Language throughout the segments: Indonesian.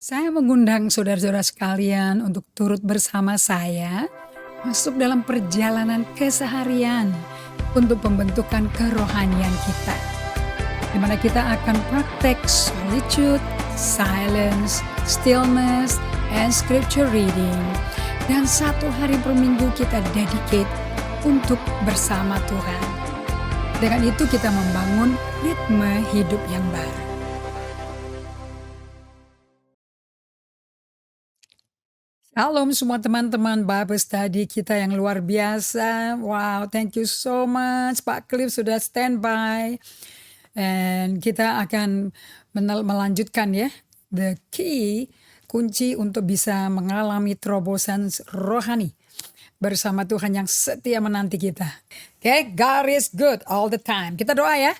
Saya mengundang saudara-saudara sekalian untuk turut bersama saya masuk dalam perjalanan keseharian untuk pembentukan kerohanian kita, di mana kita akan praktek solitude, silence, stillness, and scripture reading. Dan satu hari per minggu kita dedicate untuk bersama Tuhan. Dengan itu kita membangun ritme hidup yang baru. Shalom semua teman-teman Bible Study kita yang luar biasa. Wow, thank you so much. Pak Cliff sudah standby. Dan kita akan melanjutkan ya. The key, kunci untuk bisa mengalami terobosan rohani bersama Tuhan yang setia menanti kita. Okay, God is good all the time. Kita doa ya.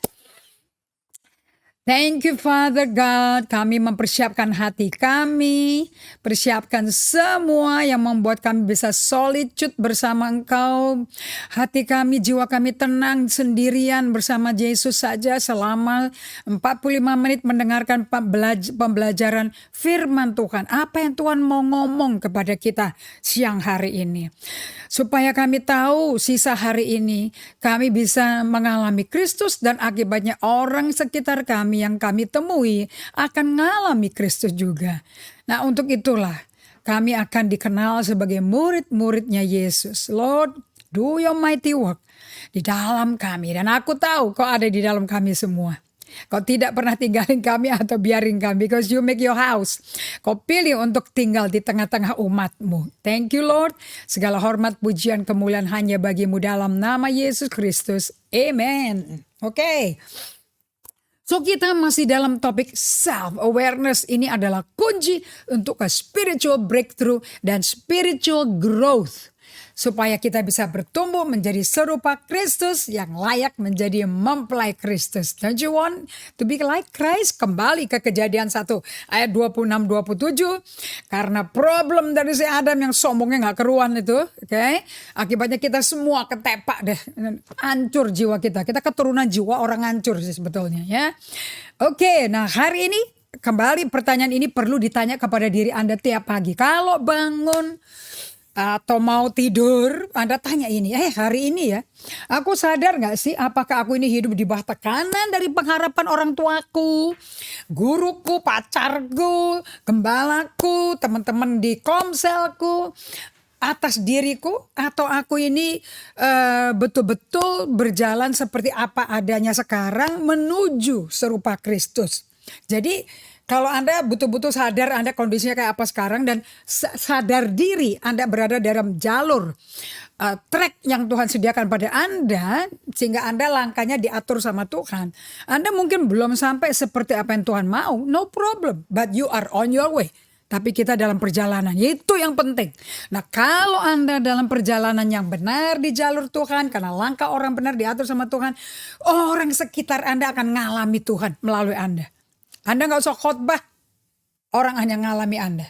Thank you Father God, kami mempersiapkan hati kami, persiapkan semua yang membuat kami bisa solitude bersama Engkau. Hati kami, jiwa kami tenang sendirian bersama Yesus saja selama 45 menit mendengarkan pembelajaran firman Tuhan. Apa yang Tuhan mau ngomong kepada kita siang hari ini. Supaya kami tahu sisa hari ini kami bisa mengalami Kristus dan akibatnya orang sekitar kami yang kami temui akan mengalami Kristus juga. Nah untuk itulah kami akan dikenal sebagai murid-muridnya Yesus. Lord, do your mighty work di dalam kami. Dan aku tahu kau ada di dalam kami semua. Kau tidak pernah tinggalin kami atau biarin kami. Because you make your house. Kau pilih untuk tinggal di tengah-tengah umatmu. Thank you Lord. Segala hormat, pujian, kemuliaan hanya bagimu dalam nama Yesus Kristus. Amen. Oke. So kita masih dalam topik self-awareness. Ini adalah kunci untuk ke spiritual breakthrough dan spiritual growth. Supaya kita bisa bertumbuh menjadi serupa Kristus yang layak menjadi mempelai Kristus. Don't you want to be like Christ? Kembali ke Kejadian 1 ayat 26-27. Karena problem dari si Adam yang sombongnya gak keruan itu. Okay? Akibatnya kita semua ketepak deh. Hancur jiwa kita. Kita keturunan jiwa orang hancur sih sebetulnya ya. Oke, nah hari ini kembali pertanyaan ini perlu ditanya kepada diri Anda tiap pagi. Kalau bangun atau mau tidur, Anda tanya ini, hari ini ya, aku sadar gak sih apakah aku ini hidup di bawah tekanan dari pengharapan orang tuaku, guruku, pacarku, gembalaku, teman-teman di komselku, atas diriku, atau aku ini betul-betul berjalan seperti apa adanya sekarang menuju serupa Kristus. Jadi kalau Anda betul-betul sadar Anda kondisinya kayak apa sekarang dan sadar diri Anda berada dalam jalur track yang Tuhan sediakan pada Anda sehingga Anda langkahnya diatur sama Tuhan. Anda mungkin belum sampai seperti apa yang Tuhan mau, no problem, but you are on your way. Tapi kita dalam perjalanan, itu yang penting. Nah kalau Anda dalam perjalanan yang benar di jalur Tuhan, karena langkah orang benar diatur sama Tuhan, orang sekitar Anda akan ngalami Tuhan melalui Anda. Anda gak usah khotbah, orang hanya ngalami Anda.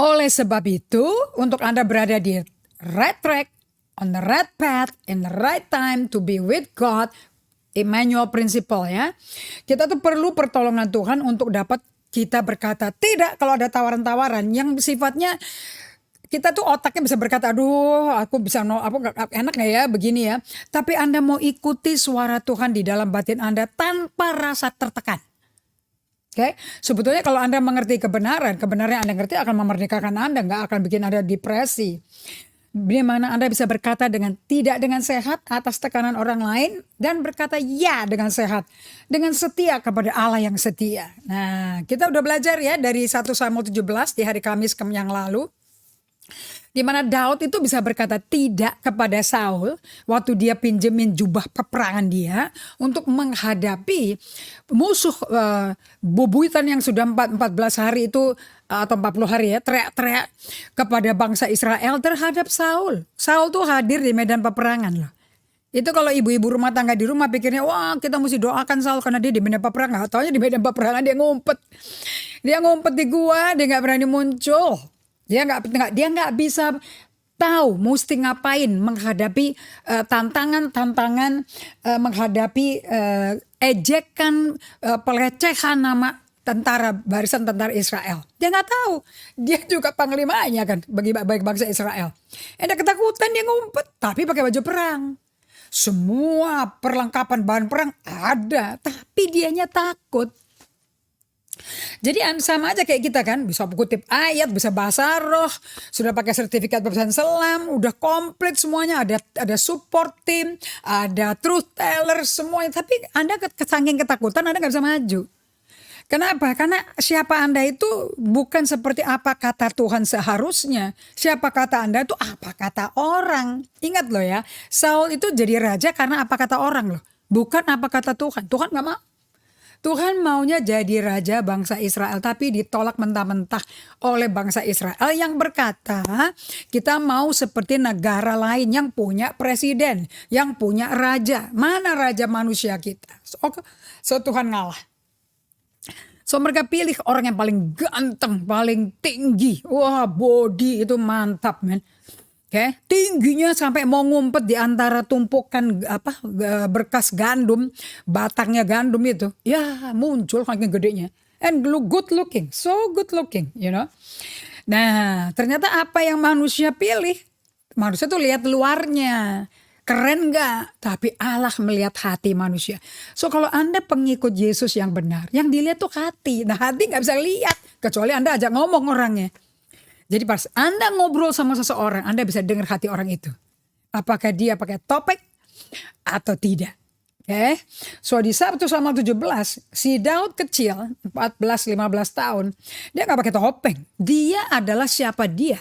Oleh sebab itu, untuk Anda berada di right track, on the right path, in the right time to be with God, Emmanuel Principle ya. Kita tuh perlu pertolongan Tuhan untuk dapat kita berkata tidak kalau ada tawaran-tawaran yang sifatnya kita tuh otaknya bisa berkata, aduh aku bisa aku enak gak ya begini ya. Tapi Anda mau ikuti suara Tuhan di dalam batin Anda tanpa rasa tertekan. Oke, sebetulnya kalau Anda mengerti kebenaran yang Anda ngerti akan memerdekakan Anda, gak akan bikin Anda depresi. Di mana Anda bisa berkata tidak dengan sehat atas tekanan orang lain dan berkata ya dengan sehat, dengan setia kepada Allah yang setia. Nah, kita udah belajar ya dari 1 Samuel 17 di hari Kamis yang lalu. Di mana Daud itu bisa berkata tidak kepada Saul waktu dia pinjemin jubah peperangan dia untuk menghadapi musuh bubuyutan yang sudah 14 hari itu atau 40 hari ya teriak-teriak kepada bangsa Israel terhadap Saul. Saul tuh hadir di medan peperangan loh. Itu kalau ibu-ibu rumah tangga di rumah pikirnya wah kita mesti doakan Saul karena dia di medan peperangan. Taunya di medan peperangan dia ngumpet. Dia ngumpet di gua, dia gak berani muncul. Dia nggak bisa tahu mesti ngapain menghadapi tantangan menghadapi ejekan pelecehan nama barisan tentara Israel. Dia nggak tahu. Dia juga panglimanya kan bagi bangsa Israel. Dia ketakutan, dia ngumpet. Tapi pakai baju perang. Semua perlengkapan bahan perang ada. Tapi dianya takut. Jadi sama aja kayak kita kan. Bisa kutip ayat, bisa bahasa roh. Sudah pakai sertifikat baptisan selam. Udah komplit semuanya. Ada support team. Ada truth teller semuanya. Tapi Anda saking ketakutan Anda gak bisa maju. Kenapa? Karena siapa Anda itu bukan seperti apa kata Tuhan seharusnya. Siapa kata Anda itu apa kata orang. Ingat loh ya, Saul itu jadi raja karena apa kata orang loh. Bukan apa kata Tuhan. Tuhan gak mau. Tuhan maunya jadi raja bangsa Israel. Tapi ditolak mentah-mentah oleh bangsa Israel yang berkata kita mau seperti negara lain yang punya presiden. Yang punya raja. Mana raja manusia kita? So Tuhan ngalah. So mereka pilih orang yang paling ganteng, paling tinggi. Wah, body itu mantap, men. Oke, tingginya sampai mau ngumpet di antara tumpukan berkas gandum, batangnya gandum itu. Ya, muncul saking gedenya. And good looking, so good looking, you know. Nah, ternyata apa yang manusia pilih? Manusia tuh lihat luarnya. Keren gak? Tapi Allah melihat hati manusia. So kalau Anda pengikut Yesus yang benar, yang dilihat tuh hati. Nah hati gak bisa lihat. Kecuali Anda ajak ngomong orangnya. Jadi pas Anda ngobrol sama seseorang, Anda bisa dengar hati orang itu. Apakah dia pakai topeng atau tidak. Oke. So di 1 Samuel 17, si Daud kecil, 14-15 tahun. Dia gak pakai topeng. Dia adalah siapa dia.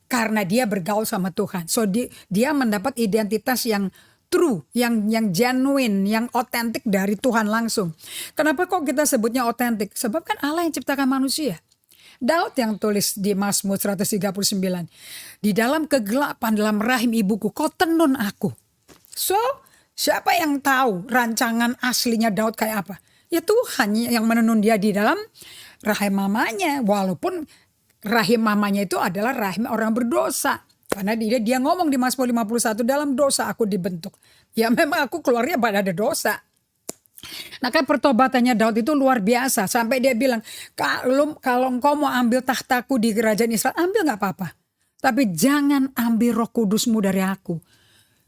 Karena dia bergaul sama Tuhan. So dia mendapat identitas yang true, yang genuine, yang otentik dari Tuhan langsung. Kenapa kok kita sebutnya otentik? Sebab kan Allah yang ciptakan manusia. Daud yang tulis di Mazmur 139. Di dalam kegelapan dalam rahim ibuku kau tenun aku. So siapa yang tahu rancangan aslinya Daud kayak apa? Ya Tuhan yang menenun dia di dalam rahim mamanya. Walaupun rahim mamanya itu adalah rahim orang berdosa. Karena dia ngomong di Mazmur 51, dalam dosa aku dibentuk. Ya memang aku keluarnya pada ada dosa. Nah kan pertobatannya Daud itu luar biasa. Sampai dia bilang, kalau engkau mau ambil tahtaku di kerajaan Israel, ambil gak apa-apa. Tapi jangan ambil Roh Kudusmu dari aku.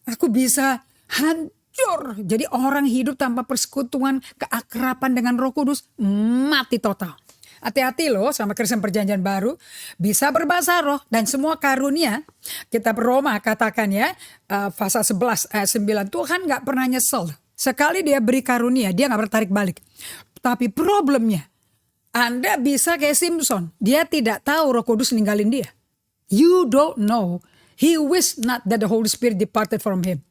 Aku bisa hancur. Jadi orang hidup tanpa persekutuan, keakraban dengan Roh Kudus, mati total. Hati-hati loh sama Kristen Perjanjian Baru. Bisa berbahasa roh dan semua karunia. Kitab Roma katakan ya. Pasal 11 ayat 9. Tuhan gak pernah nyesel. Sekali dia beri karunia. Dia gak bertarik balik. Tapi problemnya. Anda bisa kayak Simpson. Dia tidak tahu Roh Kudus ninggalin dia. You don't know. He wished not that the Holy Spirit departed from him.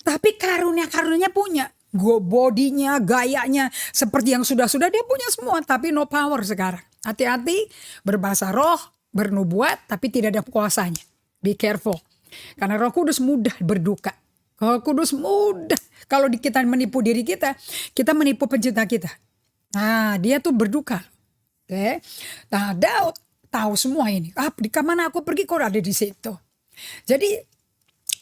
Tapi karunia-karunia punya. Bodinya, gayanya, seperti yang sudah-sudah dia punya semua. Tapi no power sekarang. Hati-hati, berbahasa roh, bernubuat, tapi tidak ada kuasanya. Be careful. Karena Roh Kudus mudah berduka. Roh Kudus mudah. Kalau kita menipu diri kita menipu pencipta kita. Nah, dia tuh berduka. Oke. Nah, Daud tahu semua ini. Di mana aku pergi kok ada di situ. Jadi,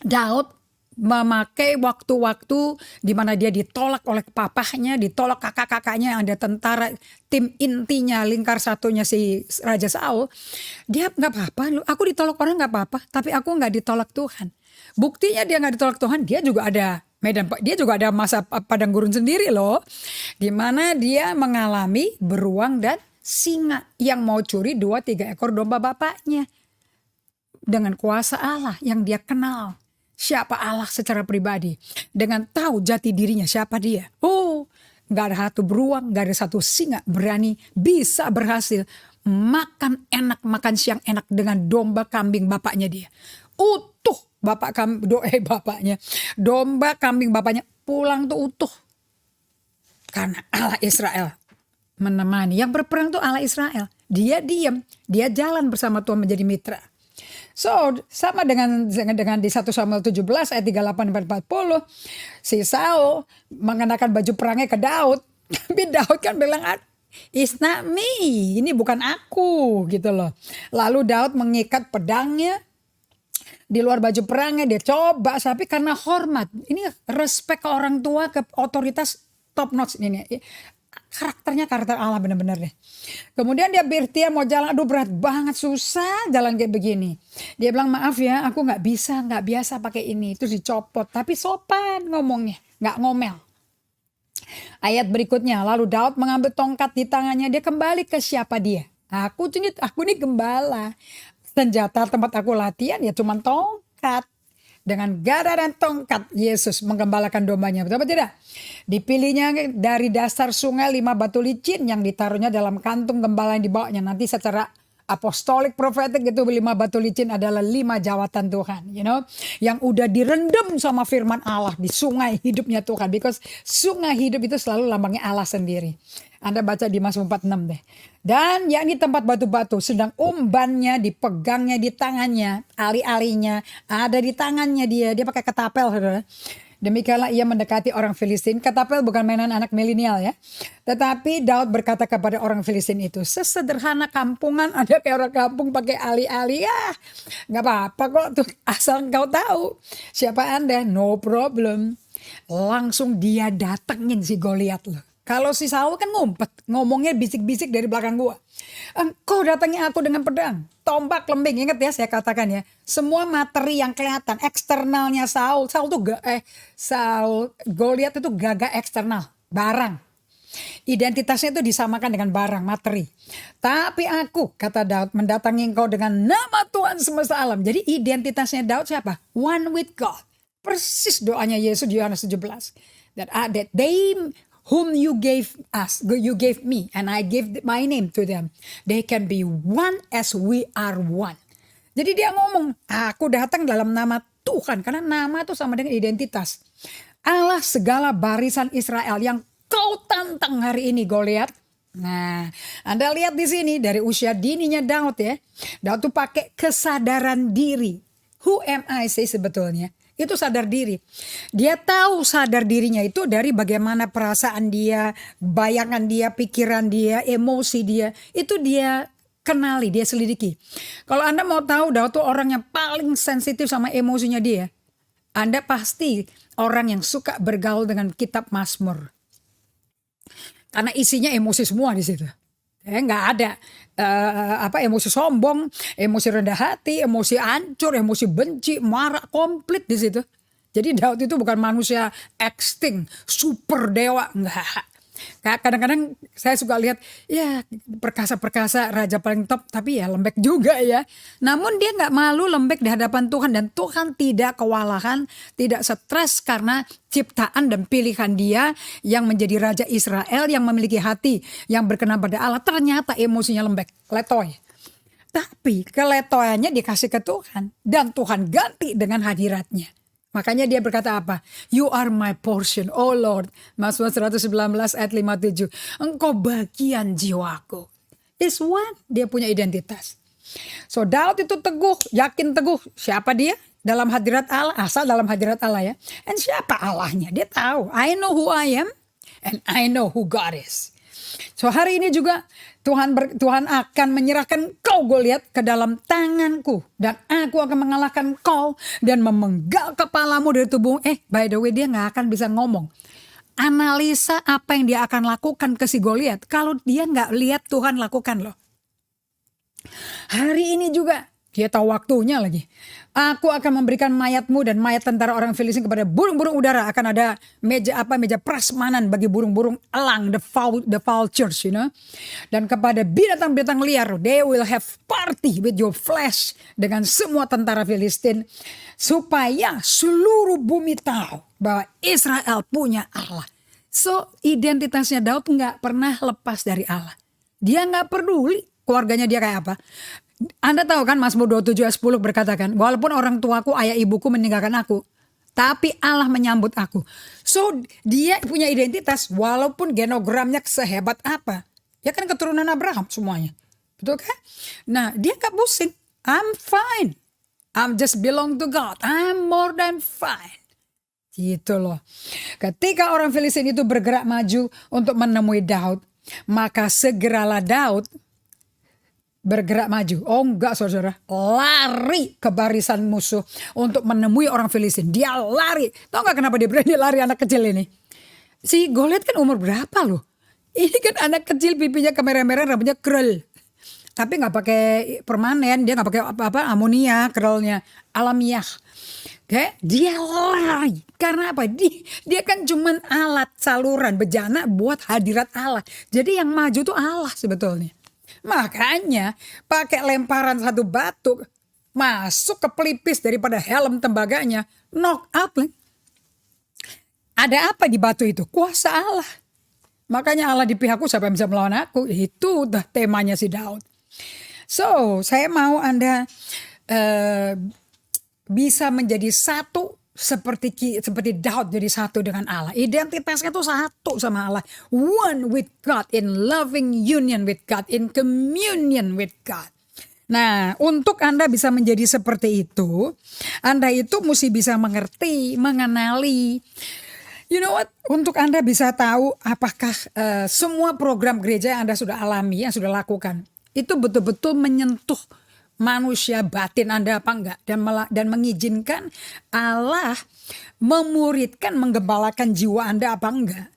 Daud memakai waktu-waktu di mana dia ditolak oleh papahnya, ditolak kakak-kakaknya yang ada tentara tim intinya lingkar satunya si Raja Saul. Dia nggak apa-apa, aku ditolak orang nggak apa-apa, tapi aku nggak ditolak Tuhan. Buktinya dia nggak ditolak Tuhan, dia juga ada masa padang gurun sendiri loh, di mana dia mengalami beruang dan singa yang mau curi 2-3 ekor domba bapaknya dengan kuasa Allah yang dia kenal. Siapa Allah secara pribadi. Dengan tahu jati dirinya siapa dia. Oh, gak ada satu beruang, gak ada satu singa berani bisa berhasil makan enak, makan siang enak dengan domba kambing bapaknya dia. Utuh bapaknya. Domba kambing bapaknya pulang tuh utuh. Karena Allah Israel menemani. Yang berperang tuh Allah Israel. Dia diam, dia jalan bersama Tuhan menjadi mitra. So sama dengan di 1 Samuel 17 ayat 38-40. Si Saul mengenakan baju perangnya ke Daud. Tapi Daud kan bilang, it's not me, ini bukan aku gitu loh. Lalu Daud mengikat pedangnya di luar baju perangnya. Dia coba, tapi karena hormat. Ini respect ke orang tua, ke otoritas top notch ini. karakternya karakter Allah bener-bener deh. Kemudian dia mau jalan, aduh berat banget, susah jalan kayak begini. Dia bilang, maaf ya, aku nggak biasa pakai ini. Itu dicopot, tapi sopan ngomongnya, nggak ngomel. Ayat berikutnya, lalu Daud mengambil tongkat di tangannya, dia kembali ke siapa dia. Aku ini gembala. Senjata tempat aku latihan ya cuma tongkat. Dengan gada dan tongkat Yesus menggembalakan dombanya. Betul apa tidak? Dipilihnya dari dasar sungai 5 batu licin yang ditaruhnya dalam kantung gembala yang dibawanya. Nanti secara apostolik profetik itu 5 batu licin adalah 5 jawatan Tuhan. Yang udah direndam sama firman Allah di sungai hidupnya Tuhan. Because sungai hidup itu selalu lambangnya Allah sendiri. Anda baca di Mazmur 46 deh. Dan yakni tempat batu-batu, sedang umbannya dipegangnya di tangannya, ali-alinya ada di tangannya dia pakai ketapel, saudara. Demikianlah ia mendekati orang Filistin. Ketapel bukan mainan anak milenial ya. Tetapi Daud berkata kepada orang Filistin itu, sesederhana kampungan, ada kayak orang kampung pakai ali-ali, nggak apa-apa kok tuh, asal engkau tahu siapa Anda, no problem. Langsung dia datengin si Goliat loh. Kalau si Saul kan ngumpet, ngomongnya bisik-bisik dari belakang gua. Engkau datangi aku dengan pedang, tombak, lembing. Ingat ya, saya katakan ya, semua materi yang kelihatan eksternalnya Goliat itu gagah eksternal, barang. Identitasnya itu disamakan dengan barang, materi. Tapi aku, kata Daud, mendatangi engkau dengan nama Tuhan semesta alam. Jadi identitasnya Daud siapa? One with God. Persis doanya Yesus di Yohanes 17. That they whom you gave me, and I gave my name to them. They can be one as we are one. Jadi dia ngomong, aku datang dalam nama Tuhan. Karena nama itu sama dengan identitas. Allah segala barisan Israel yang kau tantang hari ini, Goliat. Nah, Anda lihat di sini dari usia dininya Daud ya. Daud tuh pakai kesadaran diri. Who am I sih sebetulnya? Itu sadar diri. Dia tahu sadar dirinya itu dari bagaimana perasaan dia, bayangan dia, pikiran dia, emosi dia. Itu dia kenali, dia selidiki. Kalau Anda mau tahu Daud tuh orang yang paling sensitif sama emosinya dia, Anda pasti orang yang suka bergaul dengan kitab Mazmur. Karena isinya emosi semua di situ. Nggak ada emosi sombong, emosi rendah hati, emosi hancur, emosi benci, marah, komplit di situ. Jadi Daud itu bukan manusia extinct, super dewa, enggak. Kadang-kadang saya suka lihat ya perkasa-perkasa raja paling top, tapi ya lembek juga ya. Namun dia nggak malu lembek di hadapan Tuhan, dan Tuhan tidak kewalahan, tidak stres karena ciptaan dan pilihan dia yang menjadi raja Israel yang memiliki hati yang berkenan pada Allah. Ternyata emosinya lembek, letoy. Tapi keletoyannya dikasih ke Tuhan dan Tuhan ganti dengan hadiratnya. Makanya dia berkata apa? You are my portion, oh Lord. Mazmur 119 ayat 57. Engkau bagian jiwaku. Is one, dia punya identitas. So Daud itu teguh, yakin teguh. Siapa dia? Dalam hadirat Allah, asal dalam hadirat Allah ya. And siapa Allahnya? Dia tahu. I know who I am and I know who God is. So hari ini juga Tuhan akan menyerahkan kau Goliat ke dalam tanganku. Dan aku akan mengalahkan kau dan memenggal kepalamu dari tubuhmu. By the way dia gak akan bisa ngomong. Analisa apa yang dia akan lakukan ke si Goliat. Kalau dia gak lihat Tuhan lakukan loh. Hari ini juga dia tahu waktunya lagi. Aku akan memberikan mayatmu dan mayat tentara orang Filistin kepada burung-burung udara. Akan ada meja prasmanan bagi burung-burung elang, the vultures, Dan kepada binatang-binatang liar, they will have party with your flesh, dengan semua tentara Filistin, supaya seluruh bumi tahu bahwa Israel punya Allah. So identitasnya Daud nggak pernah lepas dari Allah. Dia nggak peduli keluarganya dia kayak apa. Anda tahu kan Mazmur 27 ayat 10 berkatakan, walaupun orang tuaku, ayah ibuku meninggalkan aku, tapi Allah menyambut aku. So dia punya identitas walaupun genogramnya sehebat apa. Ya kan keturunan Abraham semuanya. Betul kan? Nah dia gak pusing. I'm fine. I'm just belong to God. I'm more than fine. Gitu loh. Ketika orang Filistin itu bergerak maju untuk menemui Daud, maka segeralah Daud bergerak maju. Oh enggak saudara, lari ke barisan musuh untuk menemui orang Filistin. Dia lari. Tahu enggak kenapa dia berani lari, anak kecil ini? Si Goliat kan umur berapa loh? Ini kan anak kecil pipinya kemerah-merah, rambutnya krul. Tapi nggak pakai permanen, dia nggak pakai apa-apa amonia, krulnya alamiah. Oke, dia lari. Karena apa? Dia kan cuman alat saluran bejana buat hadirat Allah. Jadi yang maju tuh Allah sebetulnya. Makanya pakai lemparan satu batu masuk ke pelipis daripada helm tembaganya, knock out. Ada apa di batu itu? Kuasa Allah. Makanya Allah di pihakku, siapa yang bisa melawan aku? Itu udah temanya si Daud. So, saya mau Anda bisa menjadi satu seperti Daud jadi satu dengan Allah. Identitasnya itu satu sama Allah. One with God, in loving union with God, in communion with God. Nah, untuk Anda bisa menjadi seperti itu, Anda itu mesti bisa mengerti, mengenali. You know what? Untuk Anda bisa tahu apakah semua program gereja yang Anda sudah alami, yang sudah lakukan, itu betul-betul menyentuh manusia batin Anda apa enggak, dan mengizinkan Allah memuridkan, menggembalakan jiwa Anda apa enggak.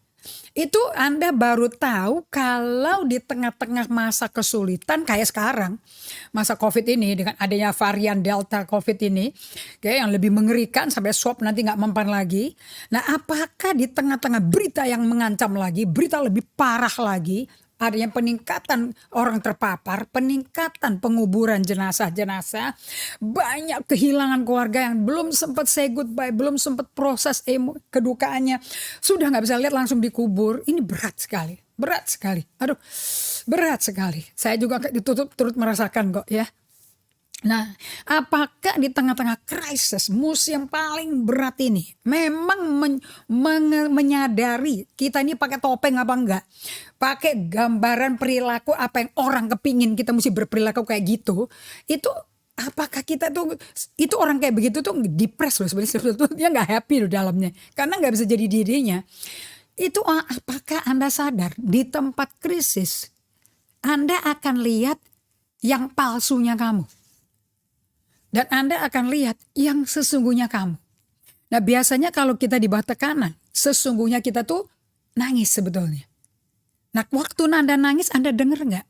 Itu Anda baru tahu kalau di tengah-tengah masa kesulitan kayak sekarang, masa COVID ini dengan adanya varian Delta COVID ini, kayak yang lebih mengerikan sampai swab nanti nggak mempan lagi. Nah, apakah di tengah-tengah berita yang mengancam lagi, berita lebih parah lagi, adanya peningkatan orang terpapar, peningkatan penguburan jenazah-jenazah, banyak kehilangan keluarga yang belum sempat say goodbye, belum sempat proses kedukaannya, sudah nggak bisa lihat langsung dikubur. Ini berat sekali, berat sekali. Aduh, berat sekali. Saya juga turut merasakan kok ya. Nah, apakah di tengah-tengah krisis musim paling berat ini memang menyadari kita ini pakai topeng apa enggak? Pakai gambaran perilaku apa yang orang kepingin kita mesti berperilaku kayak gitu. Itu apakah kita tuh, itu orang kayak begitu tuh depres loh sebenarnya, dia nggak happy loh dalamnya. Karena nggak bisa jadi dirinya. Itu apakah Anda sadar di tempat krisis Anda akan lihat yang palsunya kamu. Dan Anda akan lihat yang sesungguhnya kamu. Nah, biasanya kalau kita di bawah tekanan, sesungguhnya kita tuh nangis sebetulnya. Nah, waktu Anda nangis, Anda dengar nggak?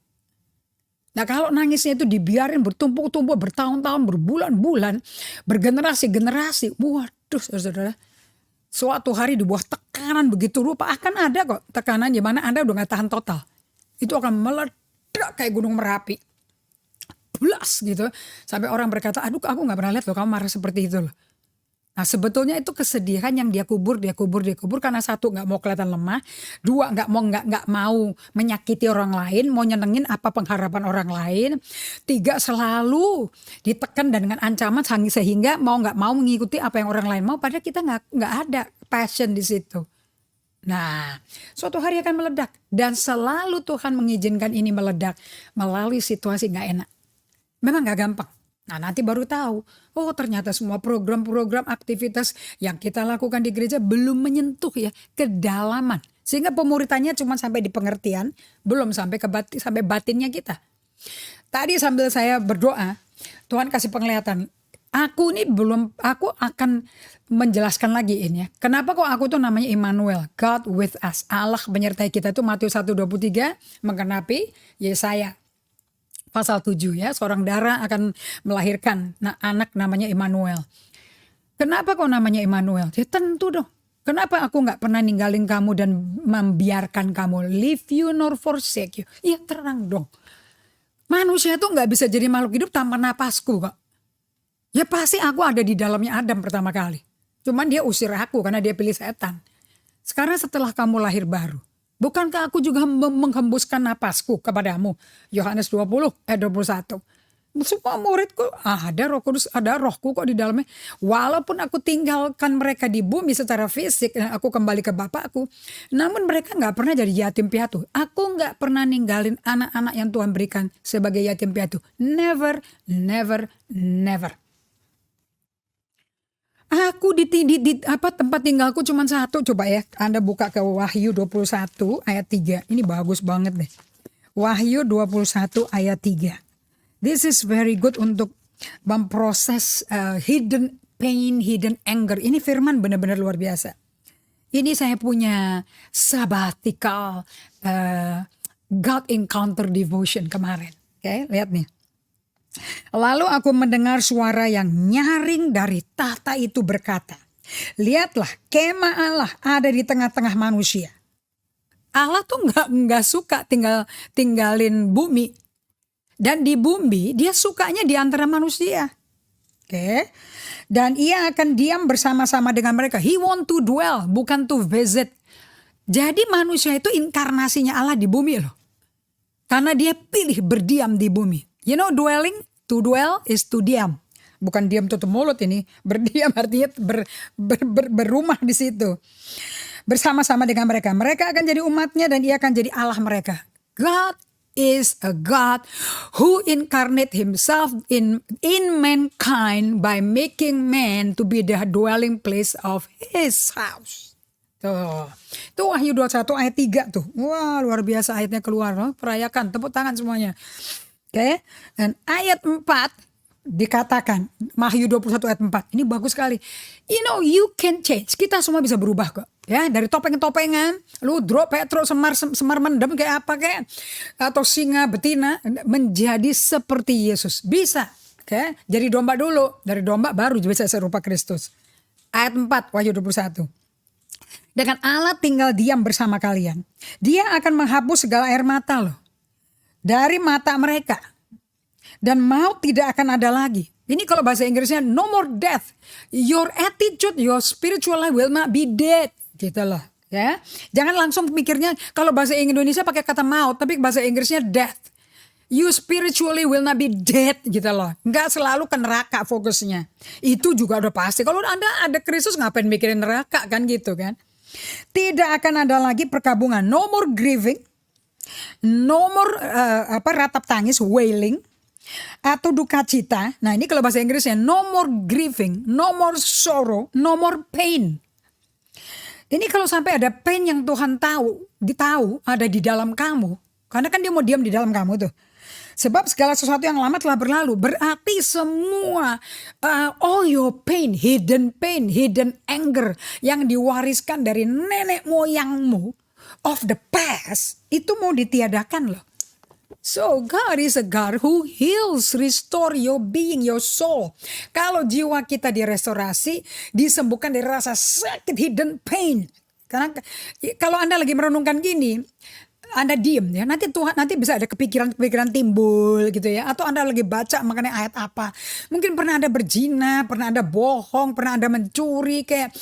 Nah, kalau nangisnya itu dibiarin bertumpuk-tumpuk, bertahun-tahun, berbulan-bulan, bergenerasi-generasi. Waduh, saudara. Suatu hari di bawah tekanan begitu rupa, akan ada kok tekanan di mana Anda udah gak tahan total. Itu akan meledak kayak gunung Merapi. Blas gitu, sampai orang berkata, aduh aku gak pernah lihat loh kamu marah seperti itu loh. Nah, sebetulnya itu kesedihan yang dia kubur karena satu, gak mau kelihatan lemah, dua, gak mau menyakiti orang lain, mau nyenengin apa pengharapan orang lain, tiga, selalu ditekan dan dengan ancaman sehingga mau gak mau mengikuti apa yang orang lain mau, padahal kita gak ada passion di situ. Nah, suatu hari akan meledak, dan selalu Tuhan mengizinkan ini meledak melalui situasi gak enak. Memang gak gampang. Nah, nanti baru tahu, oh ternyata semua program-program aktivitas yang kita lakukan di gereja belum menyentuh ya kedalaman. Sehingga pemuritannya cuma sampai di pengertian, belum sampai sampai batinnya kita. Tadi sambil saya berdoa, Tuhan kasih penglihatan. Aku akan menjelaskan lagi ini ya. Kenapa kok aku tuh namanya Immanuel, God with us. Allah menyertai kita itu Matius 1:23 menggenapi Yesaya. Pasal 7 ya, seorang darah akan melahirkan anak namanya Immanuel. Kenapa kok namanya Immanuel? Ya tentu dong. Kenapa aku gak pernah ninggalin kamu dan membiarkan kamu, leave you nor forsake you. Ya terang dong. Manusia itu gak bisa jadi makhluk hidup tanpa napasku kok. Ya pasti aku ada di dalamnya Adam pertama kali. Cuman dia usir aku karena dia pilih setan. Sekarang setelah kamu lahir baru, bukankah aku juga menghembuskan napasku kepadamu? Yohanes 20:21. Semua muridku ada Roh Kudus, ada rohku kok di dalamnya. Walaupun aku tinggalkan mereka di bumi secara fisik dan aku kembali ke Bapakku, namun mereka gak pernah jadi yatim piatu. Aku gak pernah ninggalin anak-anak yang Tuhan berikan sebagai yatim piatu. Never, never, never. Aku tempat tinggalku cuma satu. Coba ya, Anda buka ke Wahyu 21 ayat 3. Ini bagus banget deh. Wahyu 21 ayat 3. This is very good untuk memproses hidden pain, hidden anger. Ini firman benar-benar luar biasa. Ini saya punya sabbatical God Encounter Devotion kemarin. Oke, lihat nih. Lalu aku mendengar suara yang nyaring dari tahta itu berkata, lihatlah, kemah Allah ada di tengah-tengah manusia. Allah tuh nggak suka tinggalin bumi. Dan di bumi dia sukanya di antara manusia. Oke. Dan ia akan diam bersama-sama dengan mereka. He want to dwell, bukan to visit. Jadi manusia itu inkarnasinya Allah di bumi loh. Karena dia pilih berdiam di bumi. You know dwelling, to dwell is to diam. Bukan diam tutup mulut ini. Berdiam artinya berumah di situ. Bersama-sama dengan mereka. Mereka akan jadi umatnya dan ia akan jadi Allah mereka. God is a God who incarnate himself in mankind by making man to be the dwelling place of his house. Tuh. Itu Wahyu 21 ayat 3 tuh. Wah, luar biasa ayatnya keluar. Perayakan, tepuk tangan semuanya. Oke. Dan ayat 4 dikatakan, Wahyu 21 ayat 4. Ini bagus sekali. You know, you can change. Kita semua bisa berubah kok. Ya, dari topeng-topengan, lu drop petrol semar mendem kayak apa kayak, atau singa betina menjadi seperti Yesus. Bisa. Oke. Jadi domba dulu. Dari domba baru bisa serupa Kristus. Ayat 4 Wahyu 21. Dengan Allah tinggal diam bersama kalian. Dia akan menghapus segala air mata loh. Dari mata mereka. Dan maut tidak akan ada lagi. Ini kalau bahasa Inggrisnya no more death. Your attitude, your spiritual life will not be dead. Gitu loh. Ya. Jangan langsung mikirnya kalau bahasa Indonesia pakai kata maut. Tapi bahasa Inggrisnya death. You spiritually will not be dead gitu loh. Nggak selalu ke neraka fokusnya. Itu juga udah pasti. Kalau Anda ada Kristus ngapain mikirin neraka kan gitu kan. Tidak akan ada lagi perkabungan. No more grieving. No more ratap tangis, wailing. Atau duka cita. Nah ini kalau bahasa Inggrisnya no more grieving. No more sorrow. No more pain. Ini kalau sampai ada pain yang Tuhan tahu ada di dalam kamu. Karena kan dia mau diam di dalam kamu tuh. Sebab segala sesuatu yang lama telah berlalu. Berarti semua all your pain, hidden anger yang diwariskan dari nenek moyangmu of the past itu mau ditiadakan loh. So God is a God who heals, restore your being, your soul. Kalau jiwa kita direstorasi, disembuhkan dari rasa sakit, hidden pain. Karena kalau Anda lagi merenungkan gini, Anda diem ya, nanti bisa ada kepikiran timbul gitu ya. Atau Anda lagi baca mengenai ayat apa. Mungkin pernah Anda berzina, pernah Anda bohong, pernah Anda mencuri kayak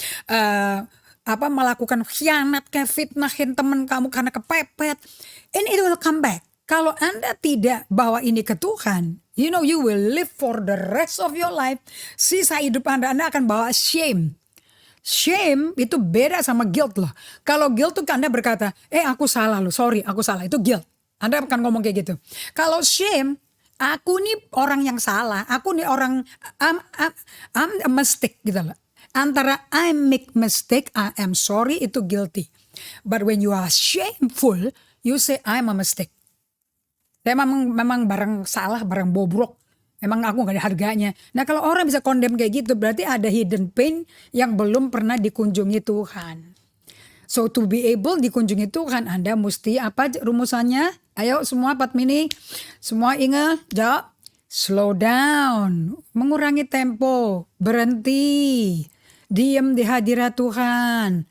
melakukan khianat, kayak fitnahin teman kamu karena kepepet. And it will come back. Kalau Anda tidak bawa ini ke Tuhan, you know you will live for the rest of your life. Sisa hidup Anda akan bawa shame. Shame itu beda sama guilt loh. Kalau guilt tuh Anda berkata, aku salah loh, sorry aku salah. Itu guilt. Anda akan ngomong kayak gitu. Kalau shame, aku nih orang yang salah. Aku nih orang, I'm a mistake gitu loh. Antara I make mistake, I am sorry, itu guilty. But when you are shameful, you say I'm a mistake. Saya memang barang salah, barang bobrok. Emang aku gak ada harganya. Nah kalau orang bisa condemn kayak gitu, berarti ada hidden pain yang belum pernah dikunjungi Tuhan. So to be able dikunjungi Tuhan, Anda mesti apa rumusannya? Ayo semua 4 mini. Semua ingat, jawab. Slow down. Mengurangi tempo. Berhenti. Diam di hadirat Tuhan.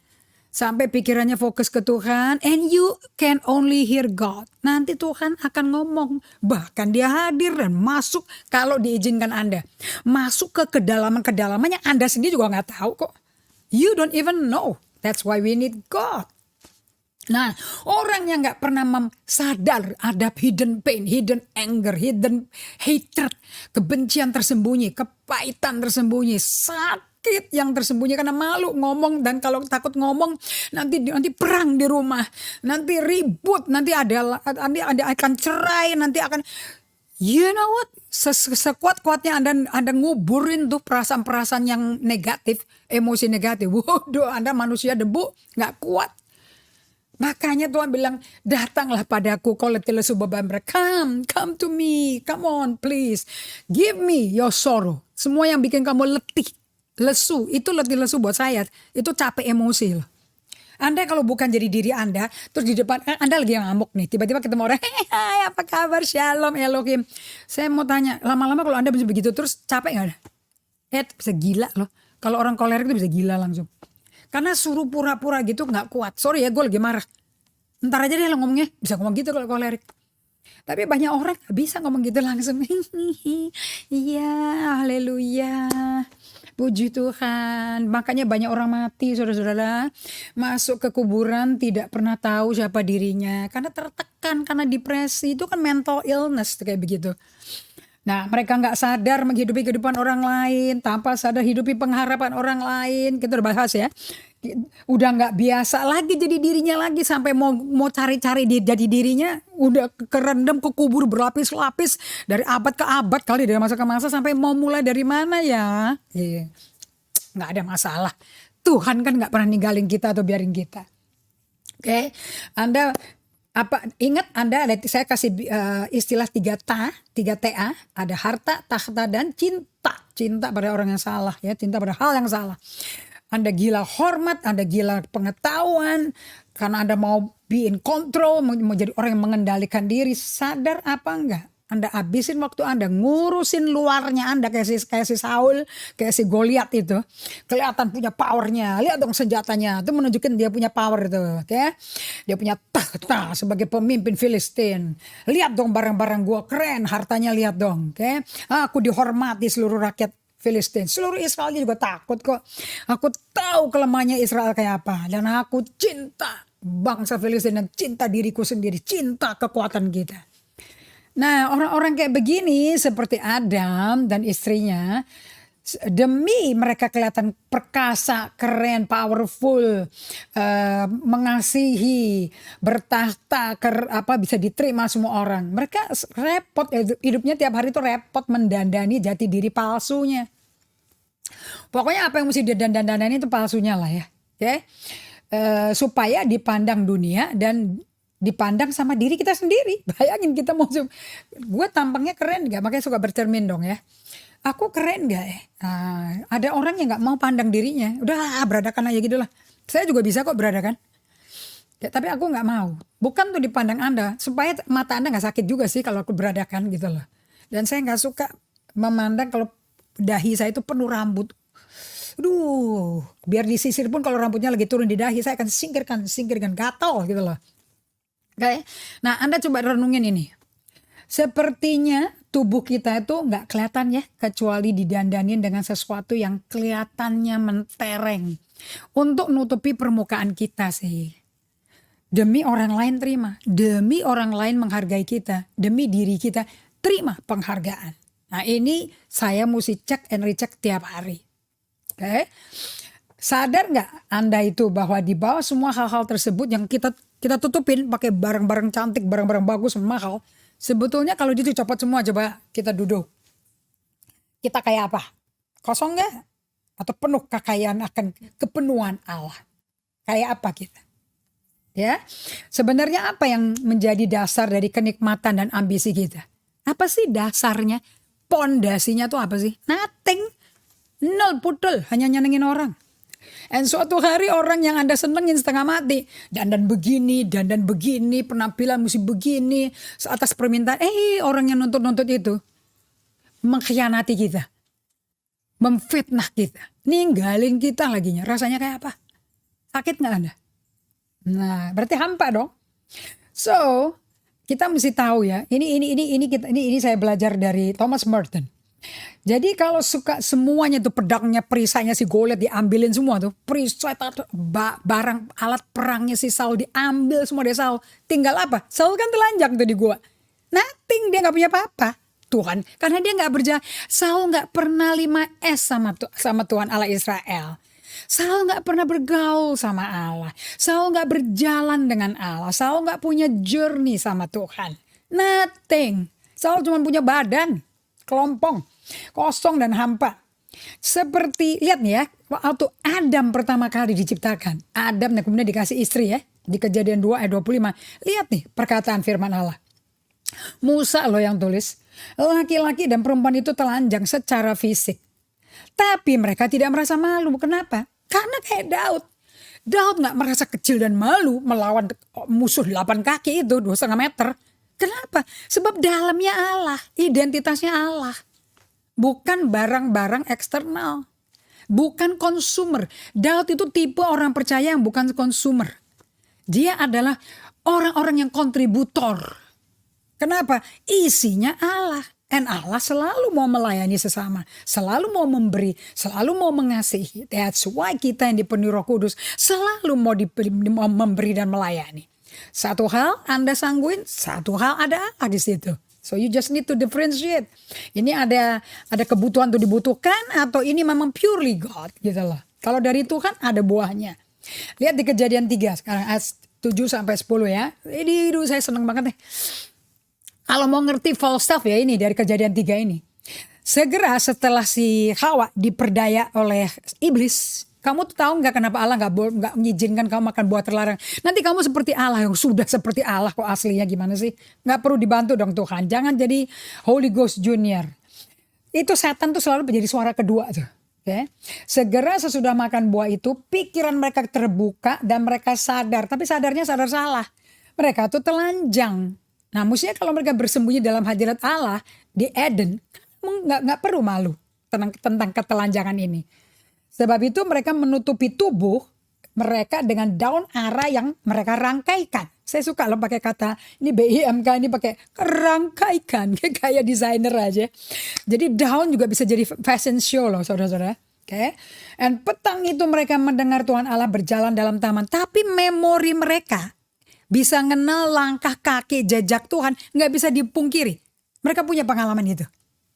Sampai pikirannya fokus ke Tuhan. And you can only hear God. Nanti Tuhan akan ngomong. Bahkan dia hadir dan masuk kalau diizinkan Anda. Masuk ke kedalaman-kedalamannya Anda sendiri juga gak tahu kok. You don't even know. That's why we need God. Nah, orang yang gak pernah sadar ada hidden pain, hidden anger, hidden hatred, kebencian tersembunyi, kepahitan tersembunyi, sakit yang tersembunyi karena malu ngomong, dan kalau takut ngomong nanti perang di rumah, nanti ribut, nanti ada akan cerai, nanti akan, you know what, sekuat-kuatnya Anda nguburin tuh perasaan-perasaan yang negatif, emosi negatif. Waduh, Anda manusia debu, gak kuat. Makanya Tuhan bilang, datanglah padaku kau letih lesu beban berat. Come to me, come on please. Give me your sorrow. Semua yang bikin kamu letih, lesu. Itu letih lesu buat saya, itu capek emosi loh. Anda kalau bukan jadi diri Anda, terus di depan Anda lagi yang ngamuk nih, tiba-tiba ketemu orang, hai apa kabar, shalom Elohim. Saya mau tanya, lama-lama kalau Anda bisa begitu terus capek gak ada? Bisa gila loh. Kalau orang kolerik itu bisa gila langsung. Karena suruh pura-pura gitu gak kuat. Sorry ya, gue lagi marah. Ntar aja deh lo ngomongnya, bisa ngomong gitu kalau kolerik. Tapi banyak orang gak bisa ngomong gitu langsung. Iya, haleluya. Puji Tuhan. Makanya banyak orang mati, saudara-saudara. Masuk ke kuburan tidak pernah tahu siapa dirinya. Karena tertekan, karena depresi. Itu kan mental illness kayak begitu. Nah, mereka nggak sadar menghidupi kehidupan orang lain, tanpa sadar hidupi pengharapan orang lain. Kita udah bahas ya. Udah nggak biasa lagi jadi dirinya lagi, sampai mau cari-cari jadi dirinya, udah kerendam ke kubur berlapis-lapis dari abad ke abad kali, dari masa ke masa, sampai mau mulai dari mana ya? Nggak ada masalah. Tuhan kan nggak pernah ninggalin kita atau biarin kita. Oke, Anda ingat Anda ada, saya kasih istilah 3TA, ada harta, takhta, dan cinta. Cinta pada orang yang salah ya, cinta pada hal yang salah. Anda gila hormat, Anda gila pengetahuan, karena Anda mau be in control, mau jadi orang yang mengendalikan diri. Sadar apa enggak? Anda habisin waktu Anda ngurusin luarnya Anda, kayak si Saul, kayak si Goliat itu. Kelihatan punya powernya. Lihat dong senjatanya. Itu menunjukkan dia punya power itu. Okay? Dia punya tahta sebagai pemimpin Filistin. Lihat dong barang-barang gua keren. Hartanya lihat dong. Okay? Aku dihormati seluruh rakyat Filistin. Seluruh Israel juga takut kok. Aku tahu kelemahannya Israel kayak apa. Dan aku cinta bangsa Filistin dan cinta diriku sendiri. Cinta kekuatan kita. Nah, orang-orang kayak begini seperti Adam dan istrinya, demi mereka kelihatan perkasa, keren, powerful, mengasihi, bertahta, bisa diterima semua orang. Mereka repot, hidupnya tiap hari itu repot mendandani jati diri palsunya. Pokoknya apa yang mesti didandan-dandani itu palsunya lah ya. Okay? Supaya dipandang dunia dan dipandang sama diri kita sendiri. Bayangin kita mau, gue tampangnya keren gak? Makanya suka bercermin dong ya. Aku keren gak ya? Ada orang yang gak mau pandang dirinya. Udah beradakan aja gitu lah. Saya juga bisa kok beradakan. Ya, tapi aku gak mau. Bukan tuh dipandang Anda. Supaya mata Anda gak sakit juga sih kalau aku beradakan gitu loh. Dan saya gak suka memandang kalau dahi saya itu penuh rambut. Aduh, biar disisir pun kalau rambutnya lagi turun di dahi, saya akan singkirkan gatal gitu loh. Okay. Nah, Anda coba renungin ini. Sepertinya tubuh kita itu nggak kelihatan ya, kecuali didandanin dengan sesuatu yang kelihatannya mentereng untuk nutupi permukaan kita sih. Demi orang lain terima, demi orang lain menghargai kita, demi diri kita terima penghargaan. Nah, ini saya mesti cek and recheck tiap hari. Oke. Sadar nggak Anda itu bahwa di bawah semua hal-hal tersebut yang kita tutupin pakai barang-barang cantik, barang-barang bagus, mahal. Sebetulnya kalau itu copot semua, coba kita duduk. Kita kayak apa? Kosong nggak? Atau penuh kekayaan akan kepenuhan Allah? Kayak apa kita? Ya, sebenarnya apa yang menjadi dasar dari kenikmatan dan ambisi kita? Apa sih dasarnya? Pondasinya tuh apa sih? Nothing. Nol, pudel, hanya nyenengin orang. Dan suatu hari orang yang Anda senengin setengah mati, dandan begini, penampilan mesti begini, atas permintaan, orang yang nuntut itu mengkhianati kita, memfitnah kita, ninggalin kita laginya. Rasanya kayak apa? Sakit nggak Anda? Nah, berarti hampa dong. So, kita mesti tahu ya. Ini saya belajar dari Thomas Merton. Jadi kalau suka semuanya tuh, pedangnya, perisainya si Goliat diambilin semua tuh. Perisai, barang alat perangnya si Saul diambil semua dari Saul. Tinggal apa? Saul kan telanjang tuh di gua. Nothing, dia gak punya apa-apa. Tuhan, karena dia gak berjalan. Saul gak pernah 5S sama Tuhan Allah Israel. Saul gak pernah bergaul sama Allah. Saul gak berjalan dengan Allah. Saul gak punya journey sama Tuhan. Nothing. Saul cuma punya badan, kelompong, kosong dan hampa. Seperti, lihat nih ya, waktu Adam pertama kali diciptakan. Adam dan kemudian dikasih istri ya. Di Kejadian 2 ayat 25. Lihat nih perkataan firman Allah. Musa loh yang tulis. Laki-laki dan perempuan itu telanjang secara fisik. Tapi mereka tidak merasa malu. Kenapa? Karena kayak Daud. Daud nggak merasa kecil dan malu melawan musuh 8 kaki itu 2,5 meter. Kenapa? Sebab dalamnya Allah, identitasnya Allah. Bukan barang-barang eksternal. Bukan konsumer. Daud itu tipe orang percaya yang bukan konsumer. Dia adalah orang-orang yang kontributor. Kenapa? Isinya Allah. Dan Allah selalu mau melayani sesama. Selalu mau memberi. Selalu mau mengasihi. That's why kita yang dipenuhi Roh Kudus selalu mau memberi dan melayani. Satu hal Anda sangguin, satu hal ada Allah di situ. So you just need to differentiate. Ini ada kebutuhan untuk dibutuhkan atau ini memang purely God gitu loh. Kalau dari Tuhan ada buahnya. Lihat di Kejadian 3 sekarang ayat 7-10 ya. Ini saya senang banget nih. Kalau mau ngerti false stuff ya ini dari Kejadian 3 ini. Segera setelah si Hawa diperdaya oleh iblis. Kamu tuh tahu nggak kenapa Allah nggak mengizinkan kamu makan buah terlarang? Nanti kamu seperti Allah yang sudah seperti Allah kok aslinya gimana sih? Nggak perlu dibantu dong Tuhan. Jangan jadi Holy Ghost Junior. Itu setan tuh selalu menjadi suara kedua tuh. Okay. Segera sesudah makan buah itu pikiran mereka terbuka dan mereka sadar. Tapi sadarnya sadar salah. Mereka tuh telanjang. Nah maksudnya kalau mereka bersembunyi dalam hadirat Allah di Eden, nggak perlu malu tentang ketelanjangan ini. Sebab itu mereka menutupi tubuh mereka dengan daun ara yang mereka rangkaikan. Saya suka loh pakai kata, ini BIMK ini pakai rangkaikan, kayak desainer aja. Jadi daun juga bisa jadi fashion show loh saudara-saudara. Okay. Dan petang itu mereka mendengar Tuhan Allah berjalan dalam taman. Tapi memori mereka bisa kenal langkah kaki jejak Tuhan, nggak bisa dipungkiri. Mereka punya pengalaman itu.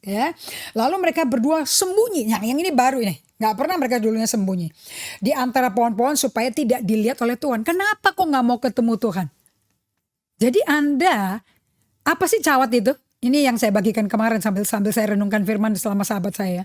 Ya. Lalu mereka berdua sembunyi. Yang ini baru ini. Nggak pernah mereka dulunya sembunyi. Di antara pohon-pohon supaya tidak dilihat oleh Tuhan. Kenapa kok nggak mau ketemu Tuhan? Jadi Anda, apa sih cawat itu? Ini yang saya bagikan kemarin sambil saya renungkan firman selama sahabat saya.